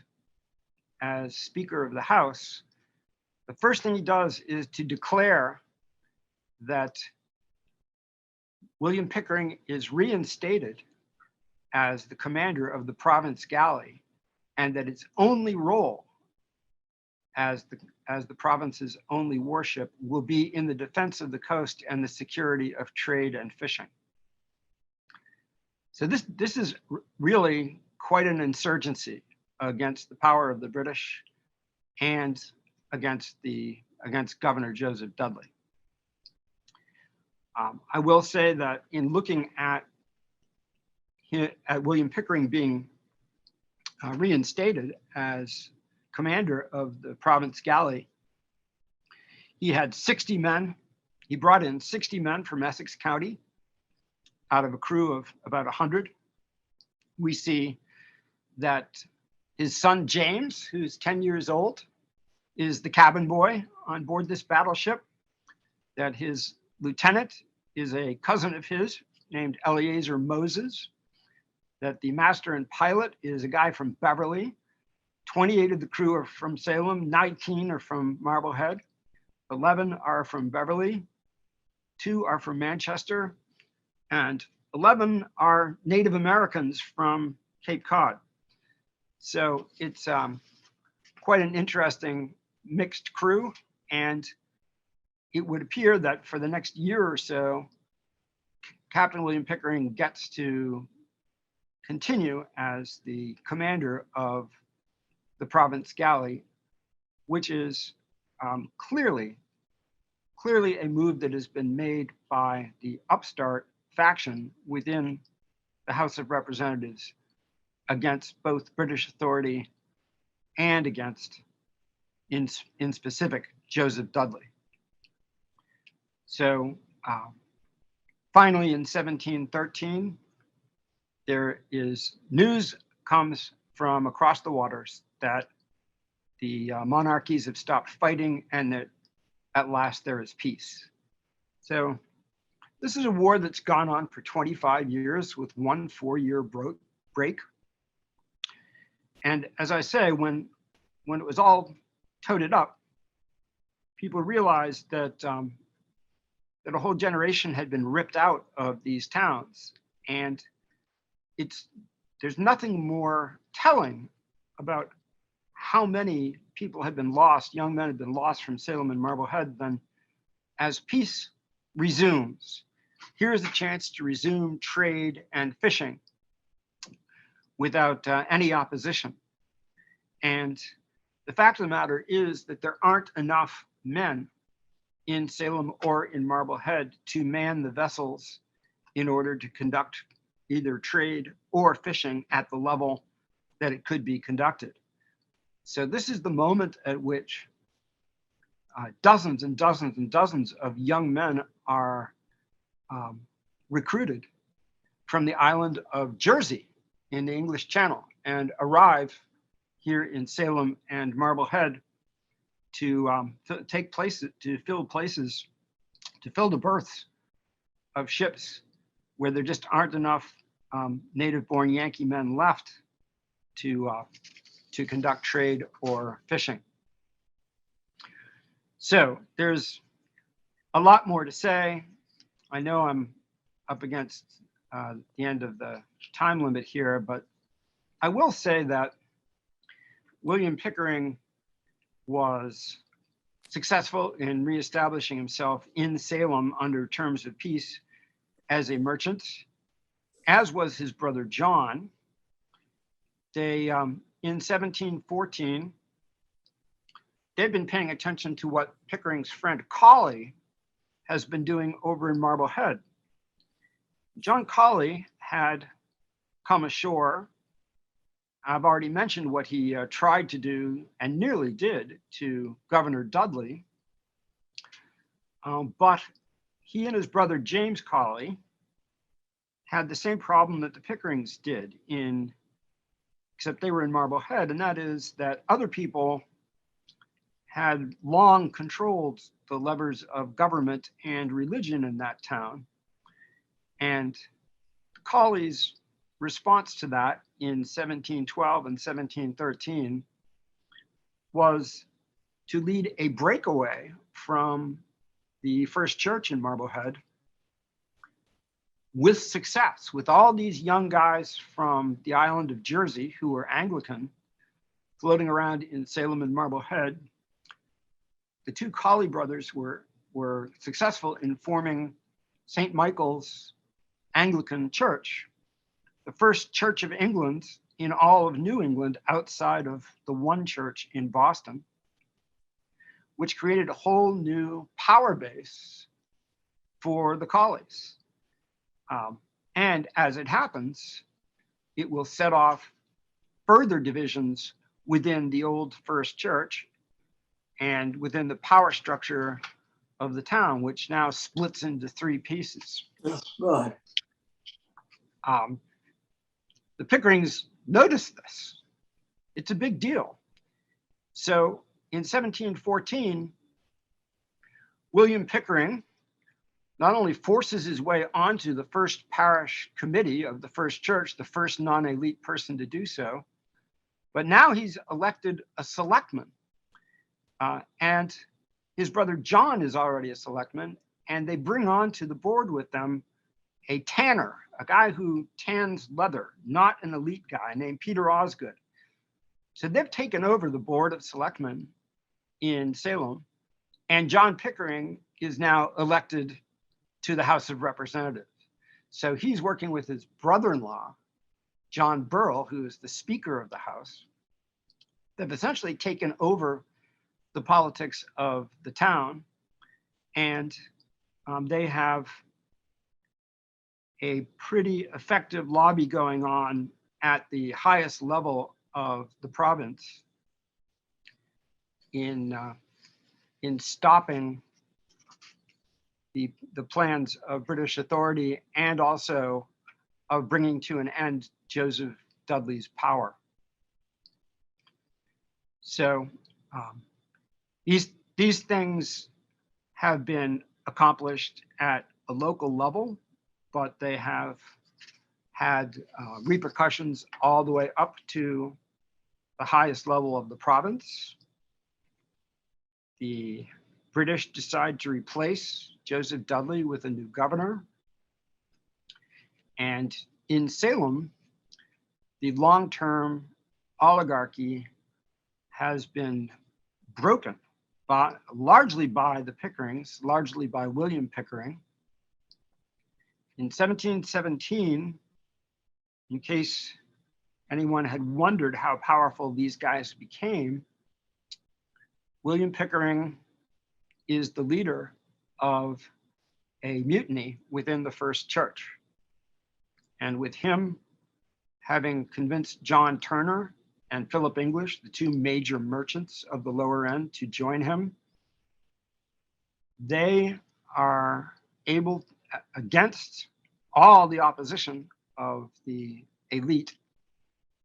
as Speaker of the House, the first thing he does is to declare that William Pickering is reinstated as the commander of the province galley, and that its only role as the province's only warship will be in the defense of the coast and the security of trade and fishing. So this is really quite an insurgency against the power of the British and against Governor Joseph Dudley. I will say that in looking at William Pickering being reinstated as commander of the province galley, he had 60 men. He brought in 60 men from Essex County out of a crew of about 100. We see that his son James, who's 10 years old, is the cabin boy on board this battleship, that his lieutenant is a cousin of his named Eleazar Moses, that the master and pilot is a guy from Beverly. 28 of the crew are from Salem, 19 are from Marblehead, 11 are from Beverly, 2 are from Manchester, and 11 are Native Americans from Cape Cod. So it's quite an interesting mixed crew, and it would appear that for the next year or so, Captain William Pickering gets to continue as the commander of the province galley, which is clearly a move that has been made by the upstart faction within the House of Representatives against both British authority and against, in specific, Joseph Dudley. So finally, in 1713, there is news comes from across the waters that the monarchies have stopped fighting and that at last there is peace. So this is a war that's gone on for 25 years with one 4-year break. And as I say, when it was all toted up, people realized that that a whole generation had been ripped out of these towns, and there's nothing more telling about how many people had been lost, young men had been lost from Salem and Marblehead, than as peace resumes, here's a chance to resume trade and fishing without any opposition. And the fact of the matter is that there aren't enough men in Salem or in Marblehead to man the vessels in order to conduct either trade or fishing at the level that it could be conducted. So this is the moment at which dozens and dozens and dozens of young men are recruited from the island of Jersey in the English Channel and arrive here in Salem and Marblehead to take places, to fill the berths of ships where there just aren't enough native-born Yankee men left to conduct trade or fishing. So there's a lot more to say. I know I'm up against the end of the time limit here, but I will say that William Pickering was successful in reestablishing himself in Salem under terms of peace as a merchant, as was his brother John. They, in 1714, they've been paying attention to what Pickering's friend Calley has been doing over in Marblehead. John Calley had come ashore. I've already mentioned what he tried to do and nearly did to Governor Dudley. But he and his brother James Calley had the same problem that the Pickerings did, except they were in Marblehead, and that is that other people had long controlled the levers of government and religion in that town. And Calley's response to that in 1712 and 1713 was to lead a breakaway from the First Church in Marblehead with success, with all these young guys from the island of Jersey who were Anglican floating around in Salem and Marblehead. The two Calley brothers were successful in forming St. Michael's Anglican Church, the first church of England in all of New England outside of the one church in Boston, which created a whole new power base for the Calleys. And as it happens, it will set off further divisions within the old First Church and within the power structure of the town, which now splits into three pieces. Right. The Pickerings noticed this. It's a big deal. So in 1714, William Pickering not only forces his way onto the first parish committee of the First Church, the first non-elite person to do so, but now he's elected a selectman. And his brother John is already a selectman, and they bring on to the board with them a tanner, a guy who tans leather, not an elite guy, named Peter Osgood. So they've taken over the board of selectmen in Salem, and John Pickering is now elected to the House of Representatives. So he's working with his brother-in-law, John Burrell, who is the Speaker of the House. They've essentially taken over the politics of the town, and they have a pretty effective lobby going on at the highest level of the province in stopping the plans of British authority and also of bringing to an end Joseph Dudley's power. So these things have been accomplished at a local level, but they have had repercussions all the way up to the highest level of the province. The British decide to replace Joseph Dudley with a new governor. And in Salem, the long-term oligarchy has been broken largely by the Pickerings, largely by William Pickering. In 1717, in case anyone had wondered how powerful these guys became, William Pickering is the leader of a mutiny within the First Church. And with him having convinced John Turner and Philip English, the two major merchants of the lower end, to join him, they are able, against all the opposition of the elite,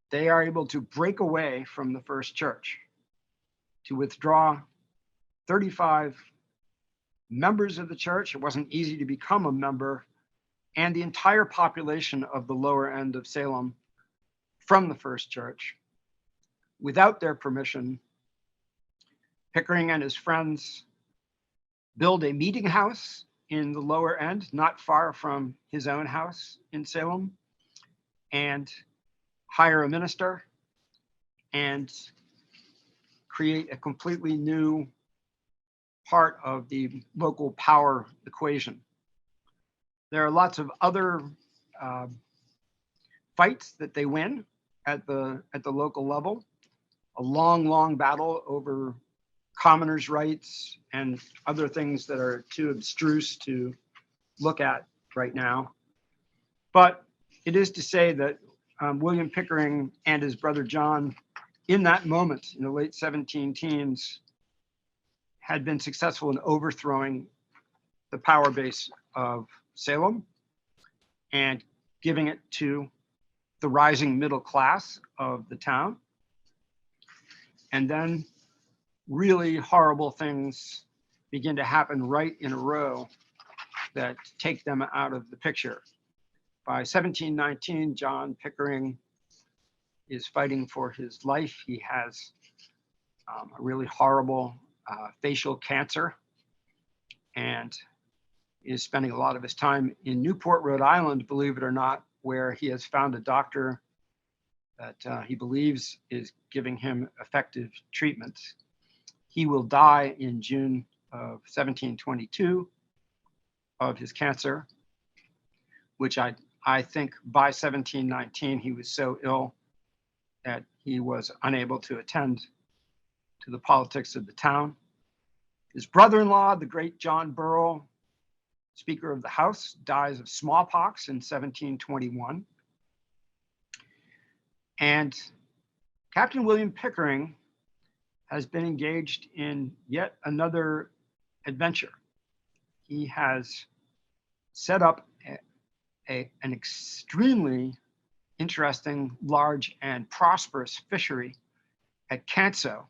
they are able to break away from the First Church, to withdraw 35 members of the church. It wasn't easy to become a member, and the entire population of the lower end of Salem from the First Church. Without their permission, Pickering and his friends build a meeting house in the lower end, not far from his own house in Salem, and hire a minister and create a completely new part of the local power equation. There are lots of other fights that they win at the local level. A long battle over commoners' rights and other things that are too abstruse to look at right now. But it is to say that William Pickering and his brother John, in that moment, in the late 17 teens, had been successful in overthrowing the power base of Salem and giving it to the rising middle class of the town. And then really horrible things begin to happen right in a row that take them out of the picture. By 1719, John Pickering is fighting for his life. He has a really horrible facial cancer, and is spending a lot of his time in Newport, Rhode Island, believe it or not, where he has found a doctor that he believes is giving him effective treatments. He will die in June of 1722 of his cancer, which I think by 1719 he was so ill that he was unable to attend to the politics of the town. His brother-in-law, the great John Burrell, Speaker of the House, dies of smallpox in 1721. And Captain William Pickering has been engaged in yet another adventure. He has set up an extremely interesting, large, and prosperous fishery at Canso,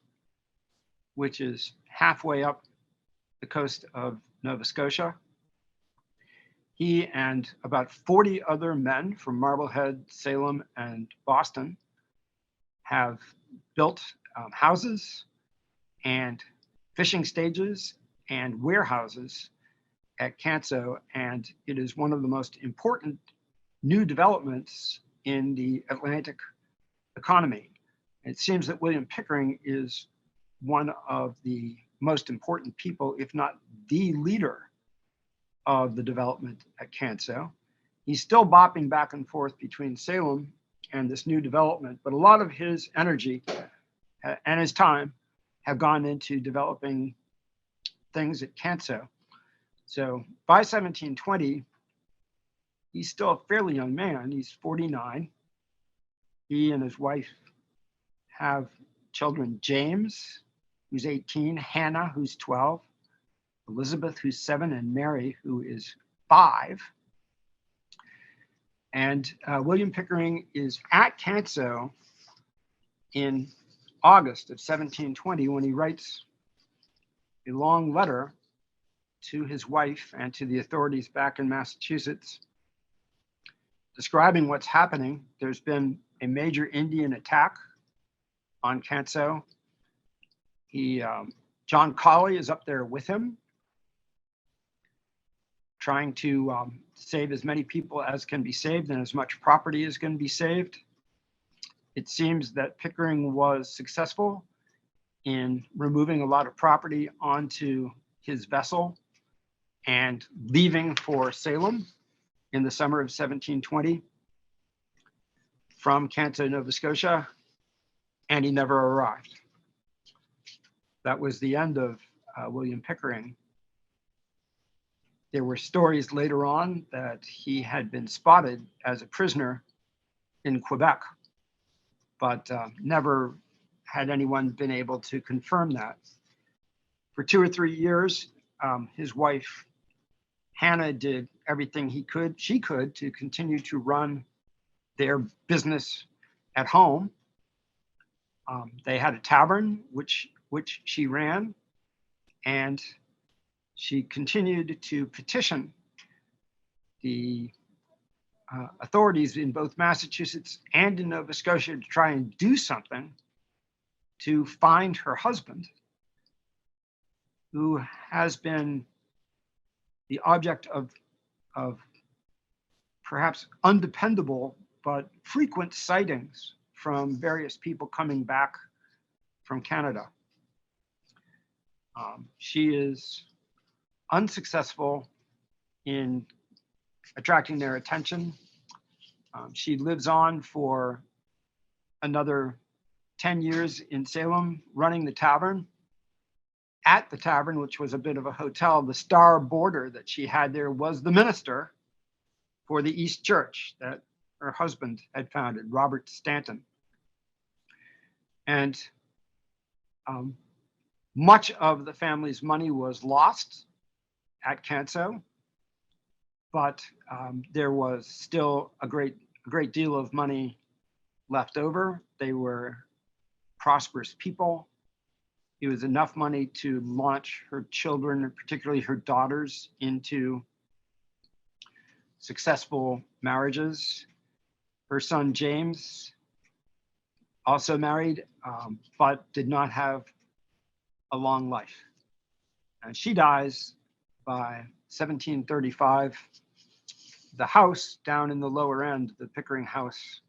which is halfway up the coast of Nova Scotia. He and about 40 other men from Marblehead, Salem, and Boston have built houses and fishing stages and warehouses at Canso, and it is one of the most important new developments in the Atlantic economy. It seems that William Pickering is one of the most important people, if not the leader of the development at Canso. He's still bopping back and forth between Salem and this new development, but a lot of his energy and his time have gone into developing things at Canso. So by 1720, he's still a fairly young man. He's 49. He and his wife have children: James, who's 18, Hannah, who's 12, Elizabeth, who's 7, and Mary, who is 5. And William Pickering is at Canso in August of 1720 when he writes a long letter to his wife and to the authorities back in Massachusetts, describing what's happening. There's been a major Indian attack on Canso. John Calley is up there with him, trying to save as many people as can be saved and as much property as can be saved. It seems that Pickering was successful in removing a lot of property onto his vessel and leaving for Salem in the summer of 1720 from Canso, Nova Scotia, and he never arrived. That was the end of William Pickering. There were stories later on that he had been spotted as a prisoner in Quebec, but never had anyone been able to confirm that. For 2 or 3 years, his wife, Hannah, did everything she could to continue to run their business at home. They had a tavern, which she ran, and she continued to petition the authorities in both Massachusetts and in Nova Scotia to try and do something to find her husband, who has been the object of perhaps undependable but frequent sightings from various people coming back from Canada. She is unsuccessful in attracting their attention. She lives on for another 10 years in Salem, running the tavern. At the tavern, which was a bit of a hotel, the star boarder that she had there was the minister for the East Church that her husband had founded, Robert Stanton. And much of the family's money was lost at Canso, but there was still a great deal of money left over. They were prosperous people. It was enough money to launch her children, particularly her daughters, into successful marriages. Her son James also married, but did not have a long life. And she dies by 1735. The house down in the lower end, the Pickering house,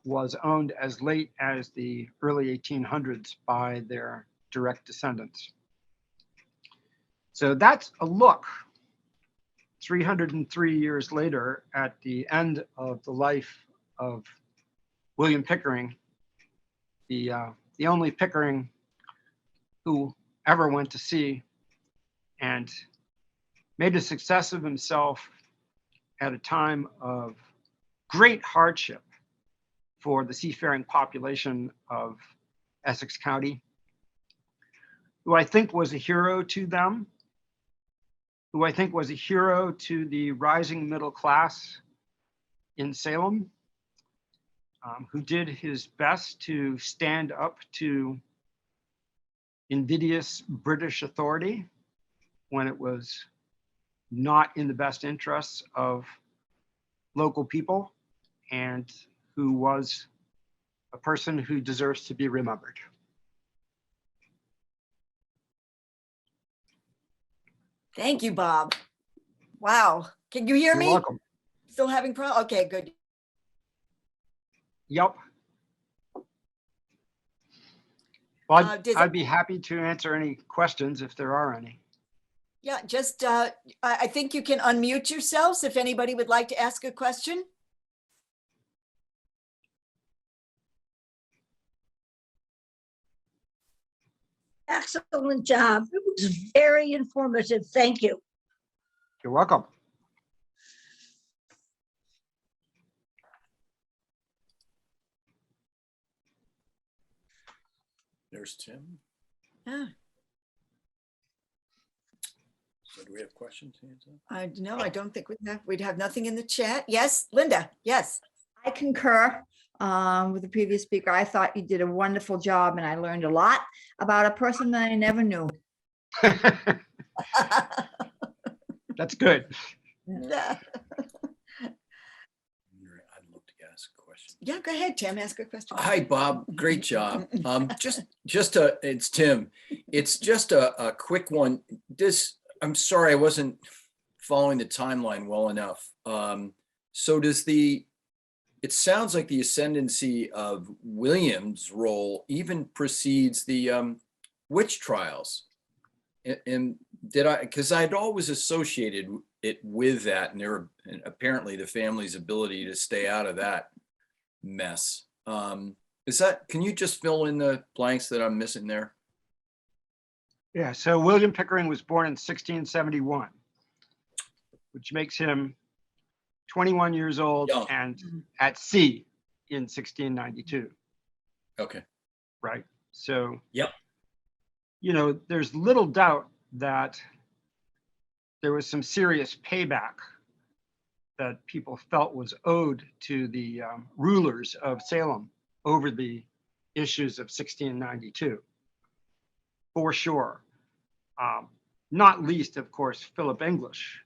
was owned as late as the early 1800s by their direct descendants. So that's a look 303 years later at the end of the life of William Pickering, the only Pickering who ever went to sea and made a success of himself at a time of great hardship for the seafaring population of Essex County, who I think was a hero to them, who I think was a hero to the rising middle class in Salem, who did his best to stand up to invidious British authority when it was not in the best interests of local people, and who was a person who deserves to be remembered. Thank you, Bob. Wow. Can you hear You're me? welcome. Still having problems? Okay, good. Yep. Well, I'd Does- be happy to answer any questions if there are any. Yeah, just, I think you can unmute yourselves if anybody would like to ask a question. Excellent job. It was very informative. Thank you. You're welcome. There's Tim. Yeah, So do we have questions? Hands up? no, I don't think we'd have nothing in the chat. Yes, Linda, yes. I concur with the previous speaker. I thought you did a wonderful job and I learned a lot about a person that I never knew. That's good. Yeah, I'd love to ask a question. go ahead, Tim, ask a question. Hi, Bob. Great job. It's Tim. It's just a quick one. I'm sorry, I wasn't following the timeline well enough. So it sounds like the ascendancy of William's role even precedes the witch trials. And because I'd always associated it with that, and apparently the family's ability to stay out of that mess. Can you just fill in the blanks that I'm missing there? Yeah, so William Pickering was born in 1671, which makes him 21 years old Young. and at sea in 1692, Okay. right? So, Yep. There's little doubt that there was some serious payback that people felt was owed to the rulers of Salem over the issues of 1692, for sure. Not least, of course, Philip English,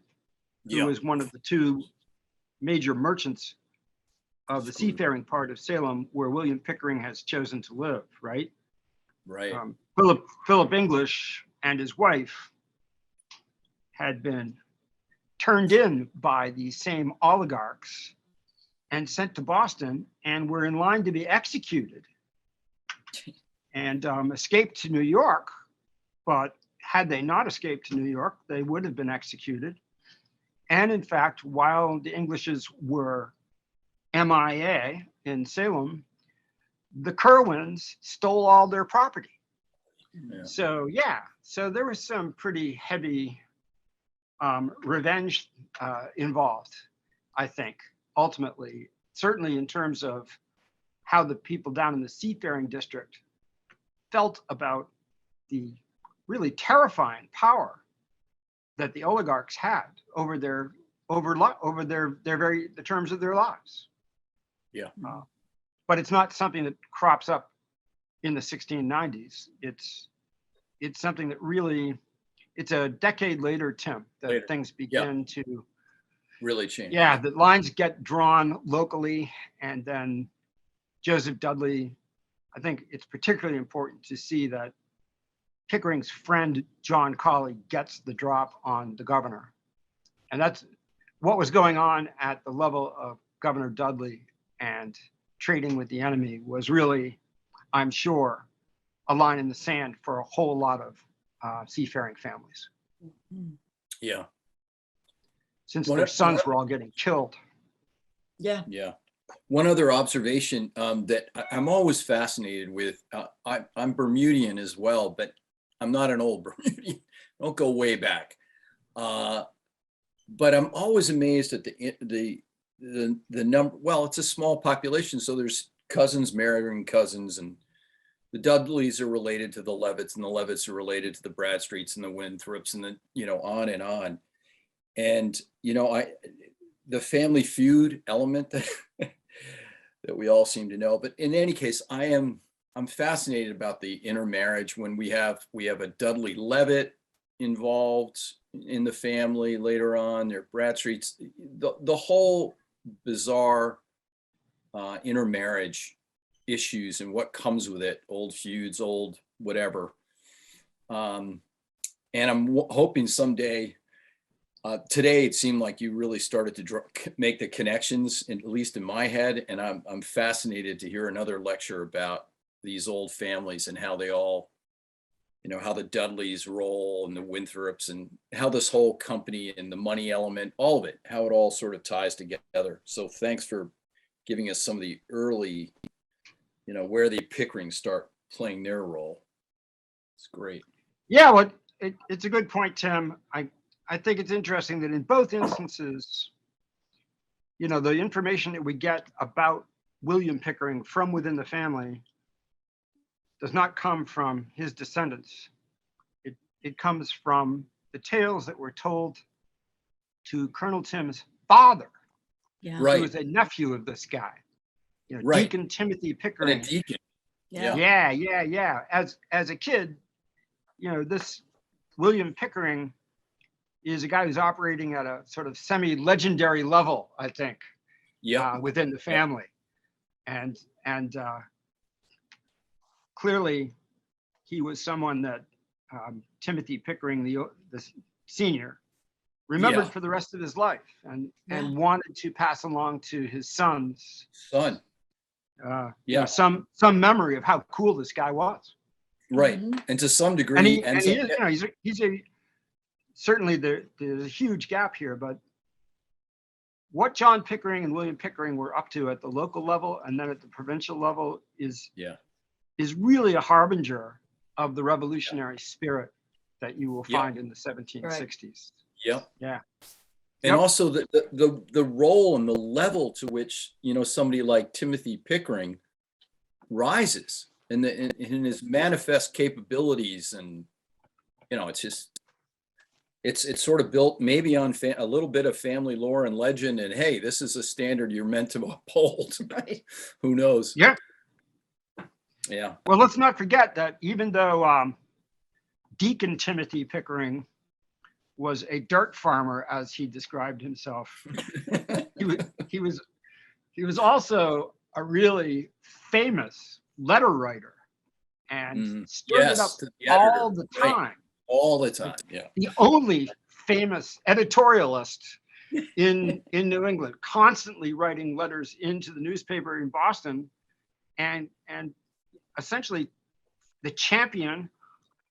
who was one of the two major merchants of the seafaring part of Salem, where William Pickering has chosen to live, right? Right. Philip English and his wife had been turned in by these same oligarchs and sent to Boston and were in line to be executed and escaped to New York. But had they not escaped to New York, they would have been executed. And in fact, while the Englishes were MIA in Salem, the Kerwins stole all their property. Yeah. So there was some pretty heavy revenge involved, I think, ultimately, certainly in terms of how the people down in the seafaring district felt about the really terrifying power that the oligarchs had over the terms of their lives. Yeah. But it's not something that crops up in the 1690s. It's something that really, it's a decade later, Tim, that things begin to Really change. Yeah, the lines get drawn locally, and then Joseph Dudley, I think it's particularly important to see that Pickering's friend, John Calley, gets the drop on the governor. And that's what was going on at the level of Governor Dudley and trading with the enemy was really, I'm sure, a line in the sand for a whole lot of seafaring families, Yeah, since One their of- sons were all getting killed. Yeah. yeah. One other observation that I'm always fascinated with, I'm Bermudian as well, but I'm not an old Bermudian. I don't go way back. But I'm always amazed at the number. Well, it's a small population, so there's cousins marrying cousins, and the Dudleys are related to the Levitts, and the Levitts are related to the Bradstreets and the Winthrops, and on and on. And the family feud element that that we all seem to know. But in any case, I'm fascinated about the intermarriage when we have a Dudley Levitt involved in the family later on. They're Bradstreets. The whole bizarre intermarriage issues and what comes with it, old feuds, old whatever. And I'm hoping someday. Today, it seemed like you really started to make the connections, at least in my head, and I'm fascinated to hear another lecture about these old families and how they all, how the Dudleys roll and the Winthrops and how this whole company and the money element, all of it, how it all sort of ties together. So thanks for giving us some of the early, where the Pickering start playing their role. It's great. Yeah, well, it's a good point, Tim. I think it's interesting that in both instances, the information that we get about William Pickering from within the family does not come from his descendants. It comes from the tales that were told to Colonel Tim's father, Yeah. Right. who was a nephew of this guy, Right. Deacon Timothy And Pickering. a deacon. Yeah. Yeah. As a kid, this William Pickering is a guy who's operating at a sort of semi-legendary level, I think, Yeah. within the family, and clearly he was someone that Timothy Pickering, the senior, remembered Yeah. for the rest of his life, and Yeah. wanted to pass along to his sons, Son. some memory of how cool this guy was. Right. Mhm. And to some degree, And he ends is, up, he's a certainly there's a huge gap here, but what John Pickering and William Pickering were up to at the local level and then at the provincial level is really a harbinger of the revolutionary spirit that you will find in the 1760s. Yep. Yeah. And Yep. also the role and the level to which, somebody like Timothy Pickering rises in his manifest capabilities. And, it's just, it's sort of built maybe on a little bit of family lore and legend. And hey, this is a standard you're meant to uphold, right? Who knows? Yeah. Yeah. Well, let's not forget that even though Deacon Timothy Pickering was a dirt farmer, as he described himself, he was also a really famous letter writer and stirred it up Yes, to the editor, all the right. time. All the time. Yeah. The only famous editorialist in New England, constantly writing letters into the newspaper in Boston, and essentially the champion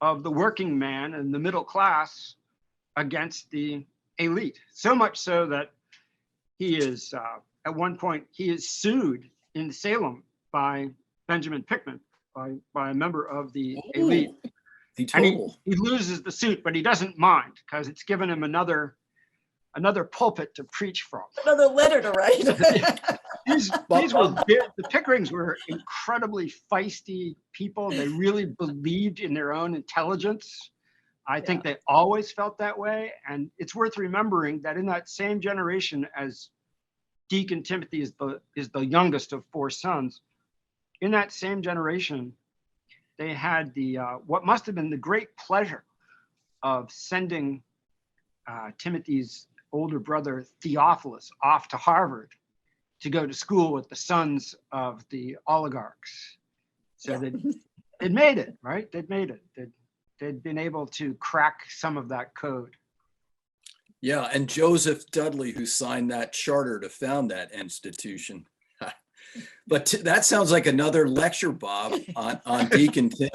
of the working man and the middle class against the elite. So much so that he is at one point he is sued in Salem by Benjamin Pickman, by a member of the elite. And he loses the suit, but he doesn't mind because it's given him another pulpit to preach from. Another letter to write. These were the Pickerings were incredibly feisty people. They really believed in their own intelligence. I think they always felt that way. And it's worth remembering that in that same generation, as Deacon Timothy is the youngest of four sons, in that same generation, they had the what must have been the great pleasure of sending Timothy's older brother Theophilus off to Harvard to go to school with the sons of the oligarchs. So they'd made it, right? They'd made it. they'd been able to crack some of that code. Yeah, and Joseph Dudley, who signed that charter to found that institution. But that sounds like another lecture, Bob, on Deacon Tim.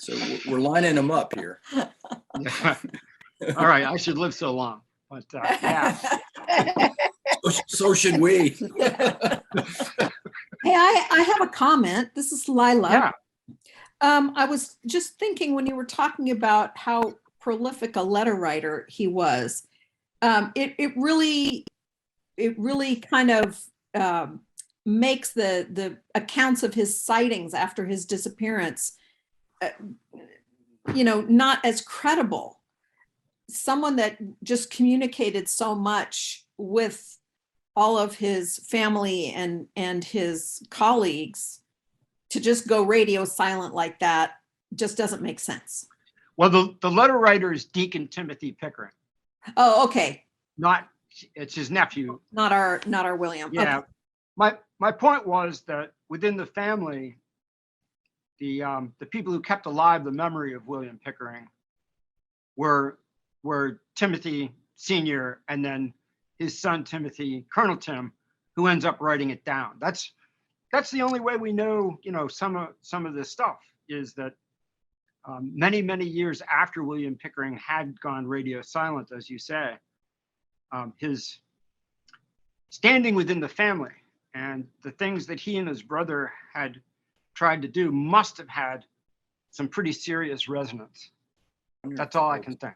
So we're lining them up here. Yeah. All right, I should live so long, but yeah. So should we. Hey, I have a comment. This is Lila. Yeah. I was just thinking when you were talking about how prolific a letter writer he was, it really kind of makes the accounts of his sightings after his disappearance, not as credible. Someone that just communicated so much with all of his family and his colleagues, to just go radio silent like that just doesn't make sense. Well, the letter writer is Deacon Timothy Pickering. Oh, okay. It's his nephew. Not our William. Yeah. Okay. My point was that within the family, the people who kept alive the memory of William Pickering were Timothy Sr. and then his son Timothy, Colonel Tim, who ends up writing it down. That's the only way we know, some of this stuff is that many years after William Pickering had gone radio silent, as you say, his standing within the family and the things that he and his brother had tried to do must have had some pretty serious resonance. That's all I can think.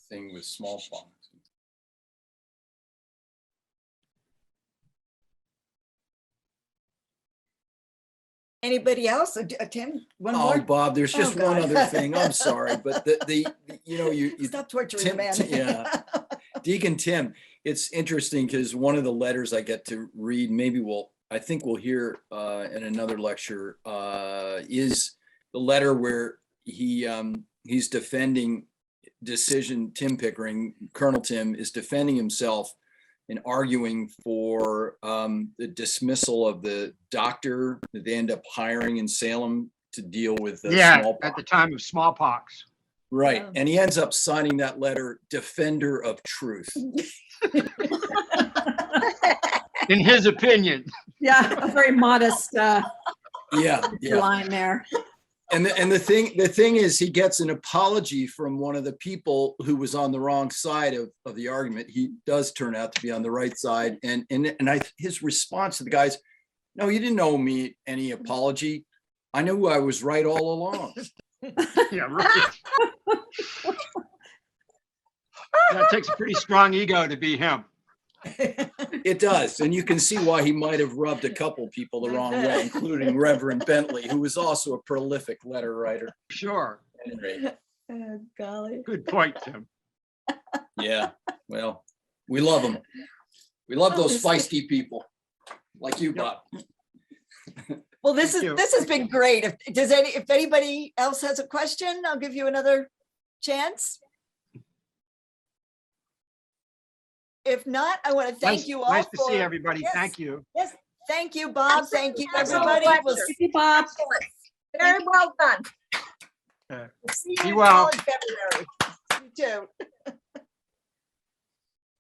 Thing with smallpox. Anybody else? Tim, one Oh, more? Bob, there's just one God. other thing. I'm sorry, but you Stop torturing the Tim, man. yeah. Deacon Tim, it's interesting because one of the letters I get to read, I think we'll hear in another lecture, is the letter where he's defending Tim Pickering, Colonel Tim is defending himself and arguing for the dismissal of the doctor that they end up hiring in Salem to deal with the smallpox. At the time of smallpox. Right. Yeah. And he ends up signing that letter, Defender of Truth. In his opinion. Yeah, a very modest Yeah. line there. And the thing is, he gets an apology from one of the people who was on the wrong side of the argument. He does turn out to be on the right side. And his response to the guys, no, you didn't owe me any apology. I knew I was right all along. Yeah, right. That takes a pretty strong ego to be him. It does. And you can see why he might have rubbed a couple people the wrong way, including Reverend Bentley, who was also a prolific letter writer. Sure. Anyway, Oh, golly. Good point, Tim. yeah, well, we love them. We love those feisty people like you, Bob. Well, this Thank you. has been great. If anybody else has a question, I'll give you another chance. If not, I want to thank you all. Nice to see everybody. Yes. Thank you. Yes, thank you, Bob. Thank you, Absolute everybody. pleasure. We'll Thank you, Bob. Very well done. see you Be in well. February. You too.